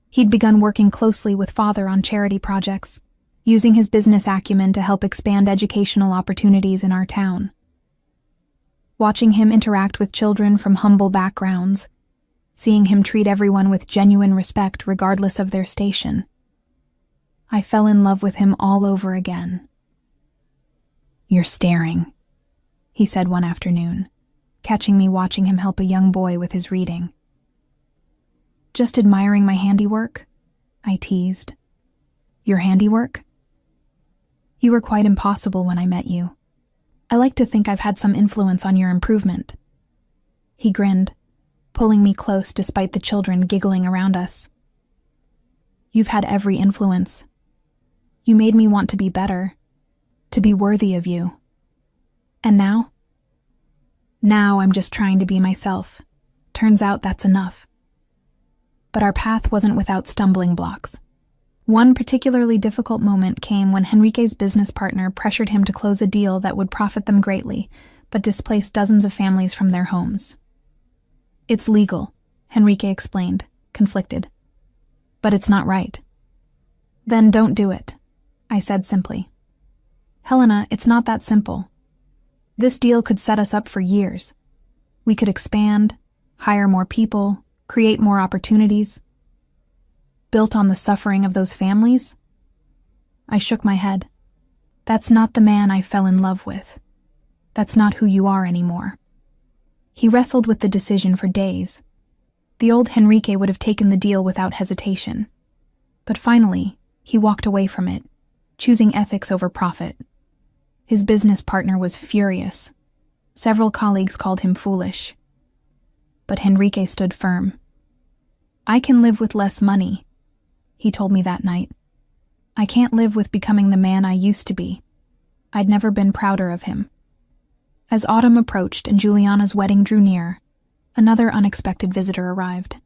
He'd begun working closely with Father on charity projects, using his business acumen to help expand educational opportunities in our town. Watching him interact with children from humble backgrounds, seeing him treat everyone with genuine respect regardless of their station, I fell in love with him all over again. "You're staring," he said one afternoon, catching me watching him help a young boy with his reading. "Just admiring my handiwork?" I teased. "Your handiwork? You were quite impossible when I met you. I like to think I've had some influence on your improvement." He grinned, pulling me close despite the children giggling around us. "You've had every influence. You made me want to be better, to be worthy of you. And now? Now I'm just trying to be myself. Turns out that's enough." But our path wasn't without stumbling blocks. One particularly difficult moment came when Henrique's business partner pressured him to close a deal that would profit them greatly, but displace dozens of families from their homes. "It's legal," Henrique explained, conflicted. "But it's not right." "Then don't do it," I said simply. "Helena, it's not that simple. This deal could set us up for years. We could expand, hire more people, create more opportunities. built on the suffering of those families? I shook my head. That's not the man I fell in love with. That's not who you are anymore. He wrestled with the decision for days. The old Henrique would have taken the deal without hesitation. But finally, he walked away from it, choosing ethics over profit. His business partner was furious. Several colleagues called him foolish. But Henrique stood firm. I can live with less money, he told me that night. I can't live with becoming the man I used to be. I'd never been prouder of him. As autumn approached and Juliana's wedding drew near, another unexpected visitor arrived,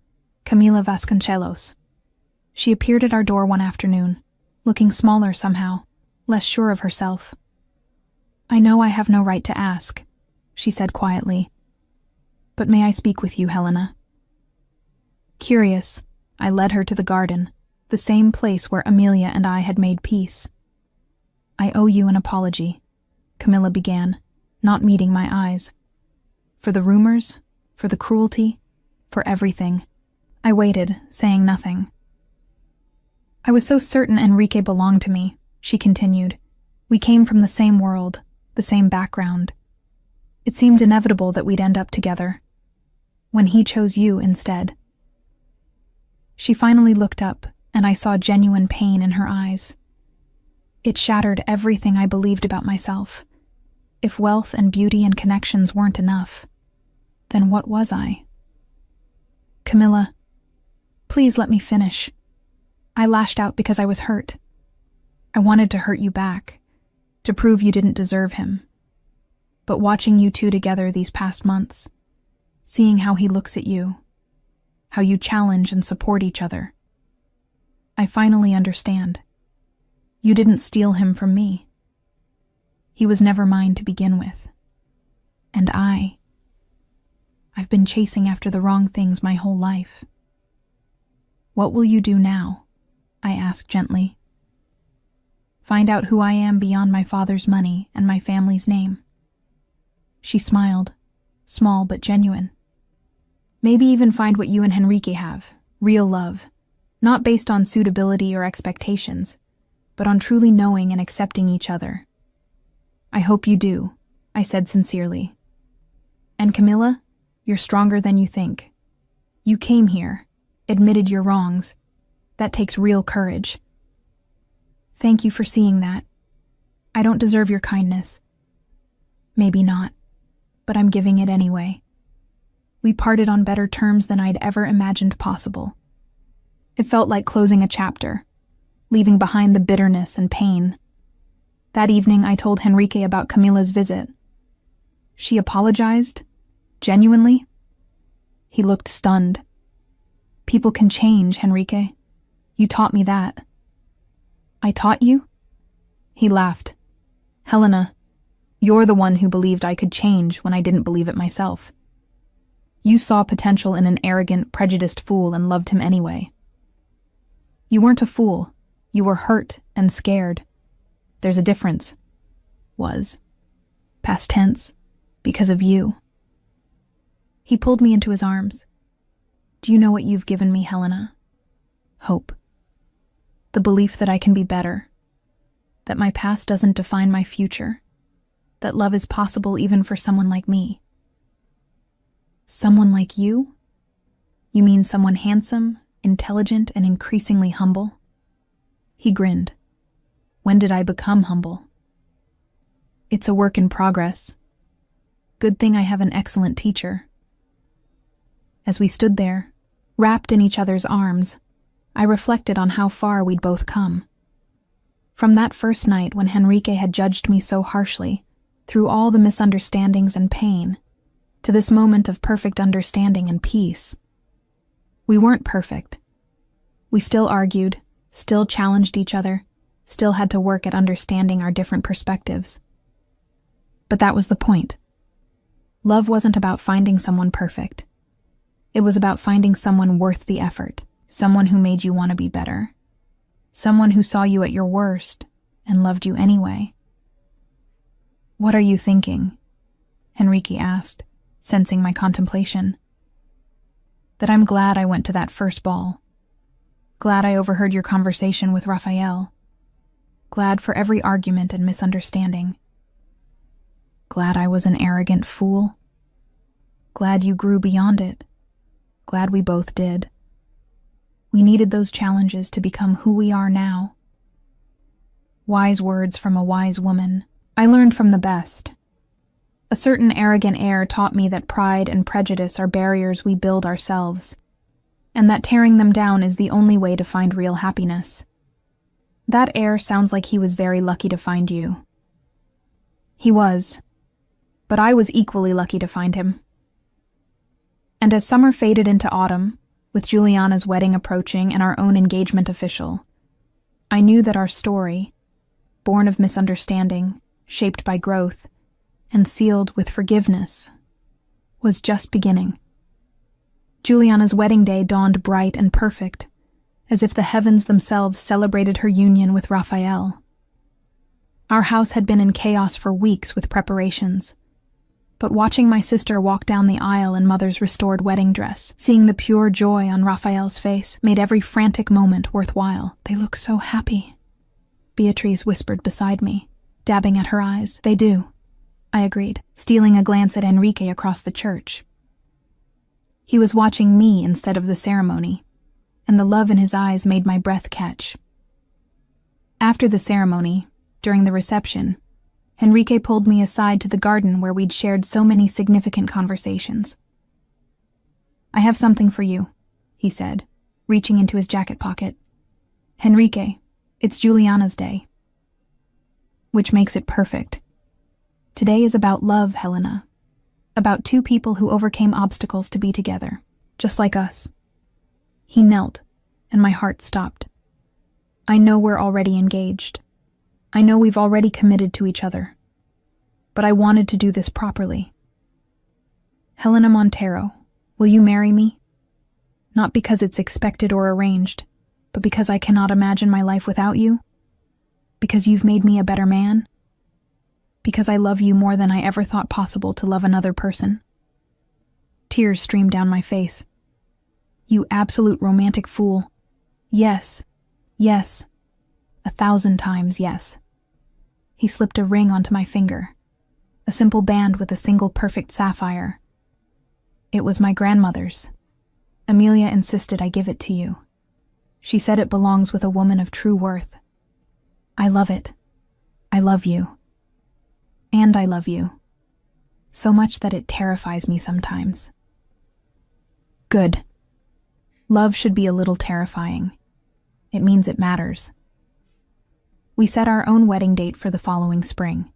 Camila Vasconcelos. She appeared at our door one afternoon, looking smaller somehow, less sure of herself. I know I have no right to ask, she said quietly. But may I speak with you, Helena? Curious, I led her to the garden, the same place where Amelia and I had made peace. I owe you an apology, Camilla began, not meeting my eyes. For the rumors, for the cruelty, for everything. I waited, saying nothing. I was so certain Enrique belonged to me, she continued. We came from the same world, the same background. It seemed inevitable that we'd end up together. When he chose you instead. She finally looked up, and I saw genuine pain in her eyes. It shattered everything I believed about myself. If wealth and beauty and connections weren't enough, then what was I? Camilla, please let me finish. I lashed out because I was hurt. I wanted to hurt you back, to prove you didn't deserve him. But watching you two together these past months, seeing how he looks at you, how you challenge and support each other, I finally understand. You didn't steal him from me. He was never mine to begin with. And I've been chasing after the wrong things my whole life. What will you do now? I asked gently. Find out who I am beyond my father's money and my family's name. She smiled, small but genuine. Maybe even find what you and Henrique have, real love, not based on suitability or expectations, but on truly knowing and accepting each other. I hope you do, I said sincerely. And Camilla, you're stronger than you think. You came here, admitted your wrongs. That takes real courage. Thank you for seeing that. I don't deserve your kindness. Maybe not, but I'm giving it anyway. We parted on better terms than I'd ever imagined possible. It felt like closing a chapter, leaving behind the bitterness and pain. That evening, I told Henrique about Camila's visit. She apologized? Genuinely? He looked stunned. People can change, Henrique. You taught me that. I taught you? He laughed. Helena, you're the one who believed I could change when I didn't believe it myself. You saw potential in an arrogant, prejudiced fool and loved him anyway. You weren't a fool. You were hurt and scared. There's a difference. Was. Past tense. Because of you. He pulled me into his arms. Do you know what you've given me, Helena? Hope. The belief that I can be better. That my past doesn't define my future. That love is possible even for someone like me. Someone like you? You mean someone handsome, intelligent, and increasingly humble? He grinned. When did I become humble? It's a work in progress. Good thing I have an excellent teacher. As we stood there, wrapped in each other's arms, I reflected on how far we'd both come. From that first night when Henrique had judged me so harshly, through all the misunderstandings and pain, to this moment of perfect understanding and peace. We weren't perfect. We still argued, still challenged each other, still had to work at understanding our different perspectives. But that was the point. Love wasn't about finding someone perfect. It was about finding someone worth the effort, someone who made you want to be better, someone who saw you at your worst and loved you anyway. What are you thinking? Henrique asked, sensing my contemplation. That I'm glad I went to that first ball. Glad I overheard your conversation with Raphael. Glad for every argument and misunderstanding. Glad I was an arrogant fool. Glad you grew beyond it. Glad we both did. We needed those challenges to become who we are now. Wise words from a wise woman. I learned from the best. A certain arrogant air taught me that pride and prejudice are barriers we build ourselves, and that tearing them down is the only way to find real happiness. That air sounds like he was very lucky to find you. He was, but I was equally lucky to find him. And as summer faded into autumn, with Juliana's wedding approaching and our own engagement official, I knew that our story, born of misunderstanding, shaped by growth, and sealed with forgiveness, was just beginning. Juliana's wedding day dawned bright and perfect, as if the heavens themselves celebrated her union with Raphael. Our house had been in chaos for weeks with preparations, but watching my sister walk down the aisle in Mother's restored wedding dress, seeing the pure joy on Raphael's face, made every frantic moment worthwhile. "They look so happy," Beatrice whispered beside me, dabbing at her eyes. "They do," I agreed, stealing a glance at Enrique across the church. He was watching me instead of the ceremony, and the love in his eyes made my breath catch. After the ceremony, during the reception, Enrique pulled me aside to the garden where we'd shared so many significant conversations. "I have something for you," he said, reaching into his jacket pocket. "Enrique, it's Juliana's day." Which makes it perfect. Today is about love, Helena. About two people who overcame obstacles to be together, just like us. He knelt, and my heart stopped. I know we're already engaged. I know we've already committed to each other. But I wanted to do this properly. Helena Montero, will you marry me? Not because it's expected or arranged, but because I cannot imagine my life without you? Because you've made me a better man? Because I love you more than I ever thought possible to love another person? Tears streamed down my face. You absolute romantic fool. Yes, yes, 1,000 times yes. He slipped a ring onto my finger, a simple band with a single perfect sapphire. It was my grandmother's. Amelia insisted I give it to you. She said it belongs with a woman of true worth. I love it. I love you. And I love you. So much that it terrifies me sometimes. Good. Love should be a little terrifying. It means it matters. We set our own wedding date for the following spring,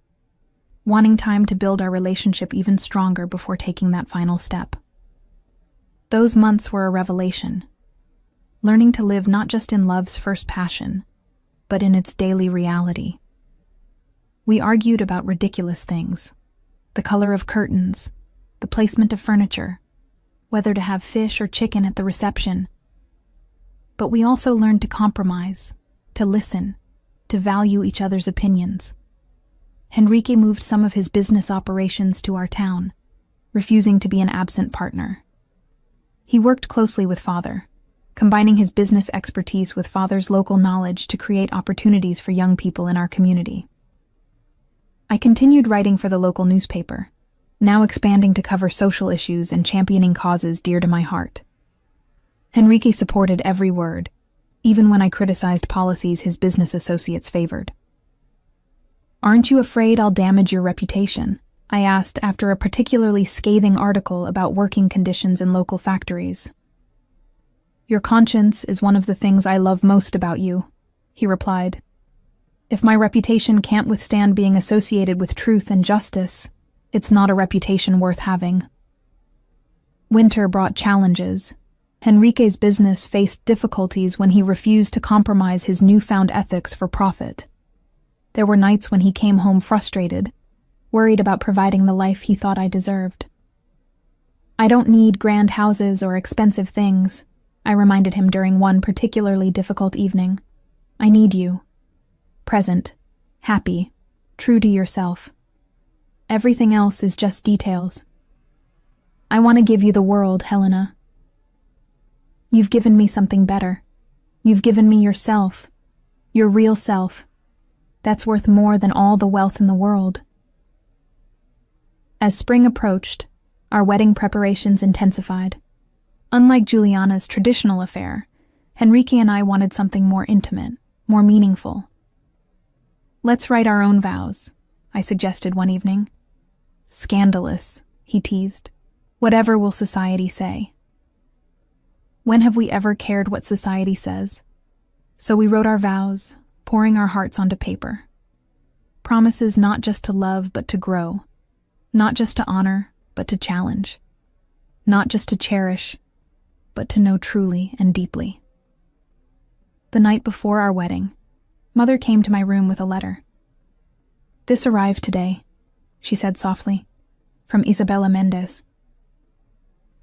wanting time to build our relationship even stronger before taking that final step. Those months were a revelation, learning to live not just in love's first passion, but in its daily reality. We argued about ridiculous things, the color of curtains, the placement of furniture, whether to have fish or chicken at the reception. But we also learned to compromise, to listen, to value each other's opinions. Enrique moved some of his business operations to our town, refusing to be an absent partner. He worked closely with Father, combining his business expertise with Father's local knowledge to create opportunities for young people in our community. I continued writing for the local newspaper, now expanding to cover social issues and championing causes dear to my heart. Enrique supported every word, even when I criticized policies his business associates favored. "Aren't you afraid I'll damage your reputation?" I asked after a particularly scathing article about working conditions in local factories. "Your conscience is one of the things I love most about you," he replied. "If my reputation can't withstand being associated with truth and justice, it's not a reputation worth having." Winter brought challenges. Enrique's business faced difficulties when he refused to compromise his newfound ethics for profit. There were nights when he came home frustrated, worried about providing the life he thought I deserved. "I don't need grand houses or expensive things," I reminded him during one particularly difficult evening. "I need you. Present, happy, true to yourself. Everything else is just details. I want to give you the world, Helena. You've given me something better. You've given me yourself, your real self. That's worth more than all the wealth in the world." As spring approached, our wedding preparations intensified. Unlike Juliana's traditional affair, Henrique and I wanted something more intimate, more meaningful. "Let's write our own vows," I suggested one evening. "Scandalous," he teased. "Whatever will society say?" When have we ever cared what society says? So we wrote our vows, pouring our hearts onto paper. Promises not just to love but to grow, not just to honor but to challenge, not just to cherish but to know truly and deeply. The night before our wedding, Mother came to my room with a letter. "This arrived today," she said softly, "from Isabella Mendez."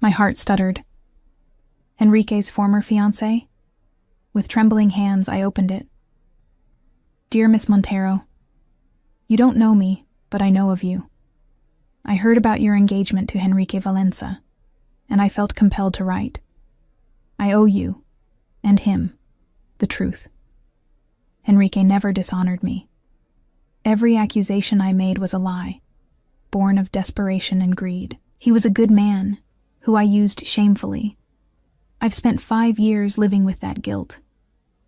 My heart stuttered. Henrique's former fiancé? With trembling hands, I opened it. "Dear Miss Montero, you don't know me, but I know of you. I heard about your engagement to Henrique Valenza, and I felt compelled to write. I owe you, and him, the truth. Henrique never dishonored me. Every accusation I made was a lie, born of desperation and greed. He was a good man, who I used shamefully. I've spent 5 years living with that guilt.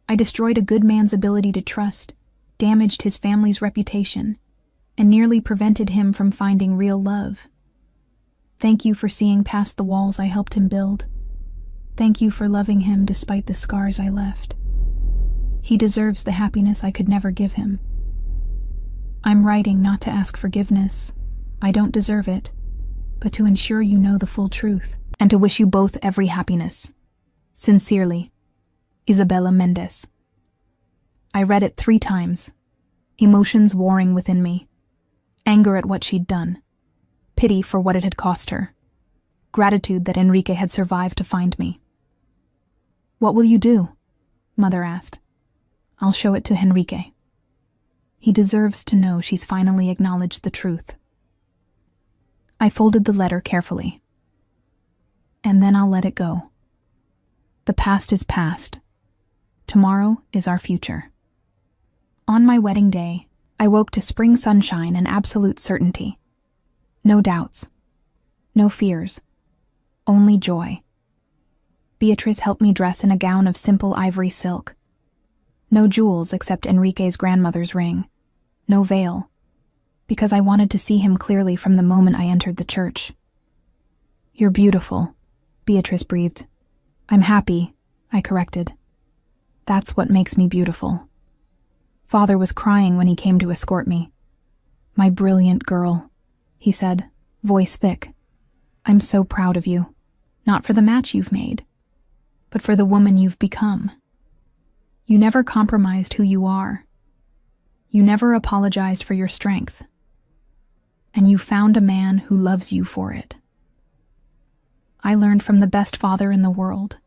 I destroyed a good man's ability to trust, damaged his family's reputation, and nearly prevented him from finding real love. Thank you for seeing past the walls I helped him build. Thank you for loving him despite the scars I left. He deserves the happiness I could never give him. I'm writing not to ask forgiveness. I don't deserve it, but to ensure you know the full truth, and to wish you both every happiness. Sincerely, Isabella Mendez." I read it 3 times, emotions warring within me. Anger at what she'd done, pity for what it had cost her, gratitude that Henrique had survived to find me. "What will you do?" Mother asked. "I'll show it to Henrique. He deserves to know she's finally acknowledged the truth." I folded the letter carefully. "And then I'll let it go. The past is past. Tomorrow is our future." On my wedding day, I woke to spring sunshine and absolute certainty. No doubts. No fears. Only joy. Beatrice helped me dress in a gown of simple ivory silk. No jewels except Enrique's grandmother's ring. No veil, because I wanted to see him clearly from the moment I entered the church. "You're beautiful," Beatrice breathed. "I'm happy," I corrected. "That's what makes me beautiful." Father was crying when he came to escort me. "My brilliant girl," he said, voice thick. "I'm so proud of you, not for the match you've made, but for the woman you've become. You never compromised who you are. You never apologized for your strength. And you found a man who loves you for it. I learned from the best father in the world."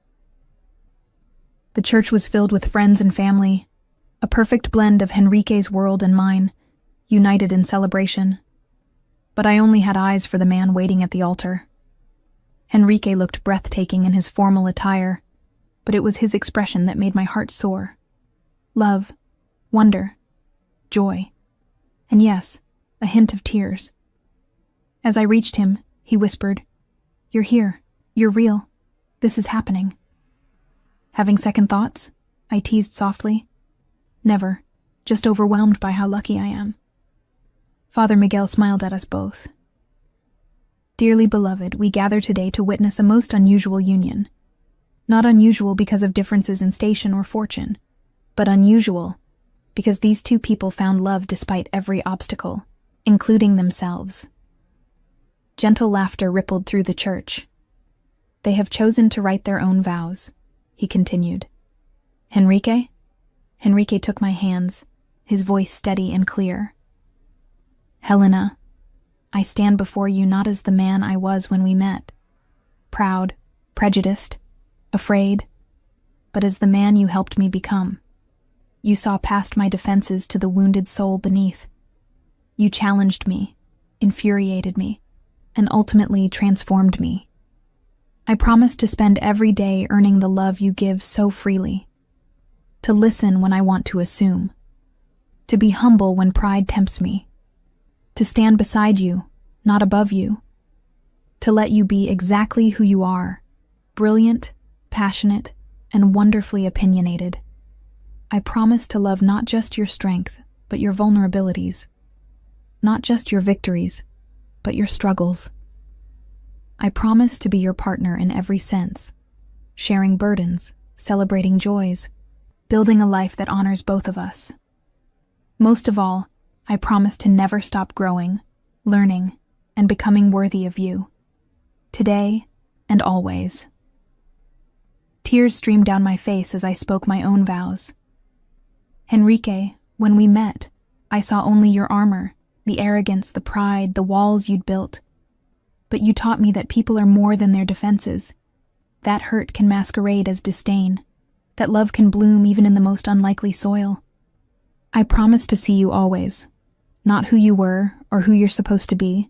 The church was filled with friends and family, a perfect blend of Henrique's world and mine, united in celebration. But I only had eyes for the man waiting at the altar. Henrique looked breathtaking in his formal attire, but it was his expression that made my heart soar. Love, wonder, joy, and yes, a hint of tears. As I reached him, he whispered, "You're here. You're real. This is happening." Having second thoughts? I teased softly. "Never. Just overwhelmed by how lucky I am." Father Miguel smiled at us both. "Dearly beloved, we gather today to witness a most unusual union. Not unusual because of differences in station or fortune, but unusual because these 2 people found love despite every obstacle, including themselves." Gentle laughter rippled through the church. "They have chosen to write their own vows," he continued. "Henrique?" Henrique took my hands, his voice steady and clear. "Helena, I stand before you not as the man I was when we met, proud, prejudiced, afraid, but as the man you helped me become. You saw past my defenses to the wounded soul beneath. You challenged me, infuriated me, and ultimately transformed me. I promise to spend every day earning the love you give so freely, to listen when I want to assume, to be humble when pride tempts me, to stand beside you, not above you, to let you be exactly who you are, brilliant, passionate, and wonderfully opinionated. I promise to love not just your strength, but your vulnerabilities, not just your victories, but your struggles. I promise to be your partner in every sense, sharing burdens, celebrating joys, building a life that honors both of us. Most of all, I promise to never stop growing, learning, and becoming worthy of you, today and always. Tears streamed down my face as I spoke my own vows. Henrique, when we met, I saw only your armor, the arrogance, the pride, the walls you'd built. But you taught me that people are more than their defenses. That hurt can masquerade as disdain, that love can bloom even in the most unlikely soil. I promise to see you always, not who you were or who you're supposed to be,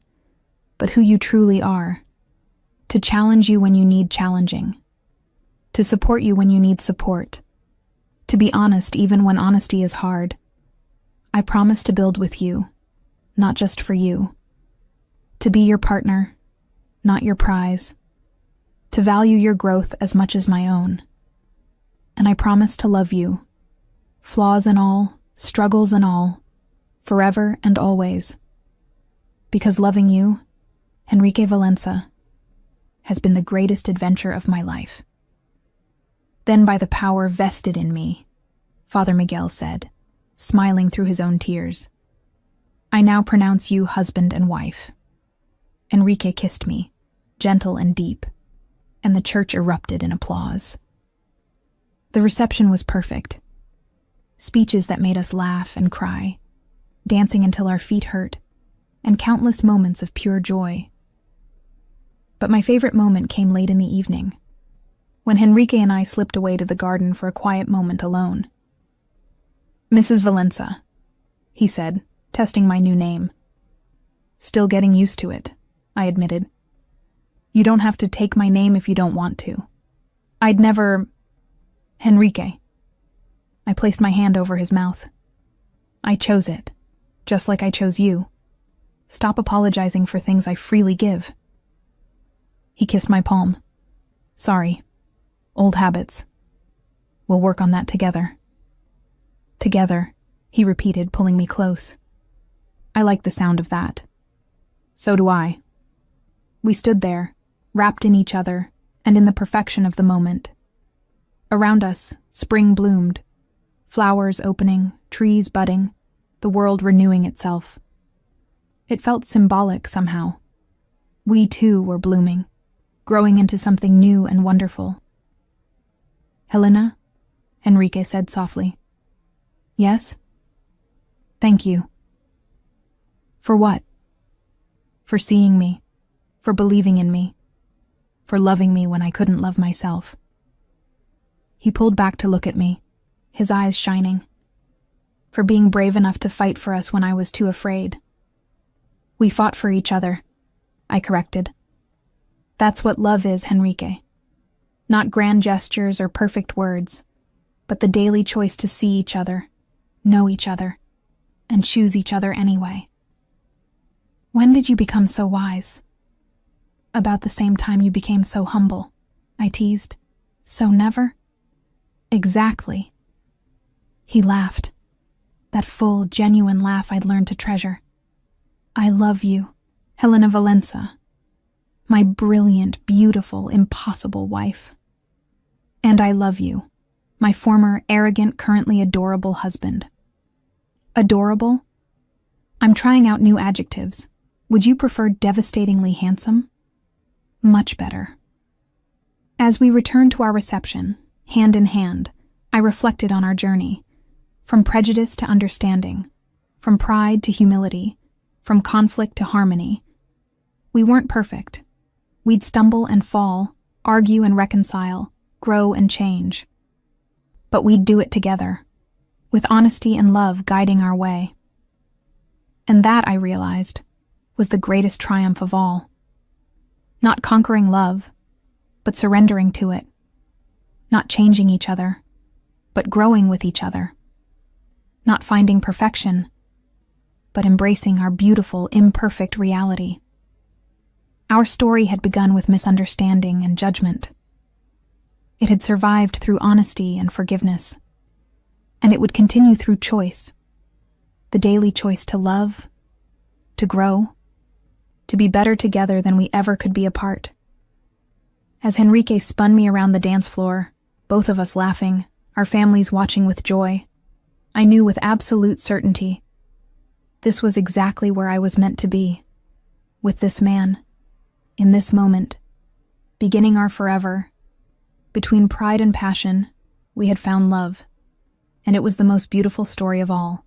but who you truly are. To challenge you when you need challenging. To support you when you need support. To be honest even when honesty is hard. I promise to build with you, not just for you. To be your partner, not your prize. To value your growth as much as my own. And I promise to love you, flaws and all, struggles and all, forever and always. Because loving you, Henrique Valença, has been the greatest adventure of my life. Then by the power vested in me, Father Miguel said, smiling through his own tears, I now pronounce you husband and wife. Henrique kissed me, gentle and deep, and the church erupted in applause. The reception was perfect. Speeches that made us laugh and cry, dancing until our feet hurt, and countless moments of pure joy. But my favorite moment came late in the evening, when Henrique and I slipped away to the garden for a quiet moment alone. Mrs. Valença, he said, testing my new name. Still getting used to it, I admitted. You don't have to take my name if you don't want to. I'd never... Henrique. I placed my hand over his mouth. I chose it, just like I chose you. Stop apologizing for things I freely give. He kissed my palm. Sorry. Old habits. We'll work on that together. Together, he repeated, pulling me close. I liked the sound of that. So do I. We stood there, wrapped in each other, and in the perfection of the moment. Around us, spring bloomed. Flowers opening, trees budding, the world renewing itself. It felt symbolic somehow. We too were blooming, growing into something new and wonderful. Helena? Henrique said softly. Yes? Thank you. For what? For seeing me, for believing in me, for loving me when I couldn't love myself. He pulled back to look at me, his eyes shining, for being brave enough to fight for us when I was too afraid. We fought for each other, I corrected. That's what love is, Henrique. Not grand gestures or perfect words, but the daily choice to see each other, know each other, and choose each other anyway. When did you become so wise? About the same time you became so humble, I teased. So never? Exactly. He laughed, that full, genuine laugh I'd learned to treasure. I love you, Helena Valença, my brilliant, beautiful, impossible wife. And I love you, my former, arrogant, currently adorable husband. Adorable? I'm trying out new adjectives. Would you prefer devastatingly handsome? Much better. As we returned to our reception, hand in hand, I reflected on our journey, from prejudice to understanding, from pride to humility, from conflict to harmony. We weren't perfect. We'd stumble and fall, argue and reconcile, grow and change. But we'd do it together, with honesty and love guiding our way. And that, I realized, was the greatest triumph of all. Not conquering love, but surrendering to it. Not changing each other, but growing with each other. Not finding perfection, but embracing our beautiful, imperfect reality. Our story had begun with misunderstanding and judgment. It had survived through honesty and forgiveness, and it would continue through choice, the daily choice to love, to grow, to be better together than we ever could be apart. As Henrique spun me around the dance floor, both of us laughing, our families watching with joy, I knew with absolute certainty this was exactly where I was meant to be, with this man, in this moment, beginning our forever. Between pride and passion, we had found love, and it was the most beautiful story of all.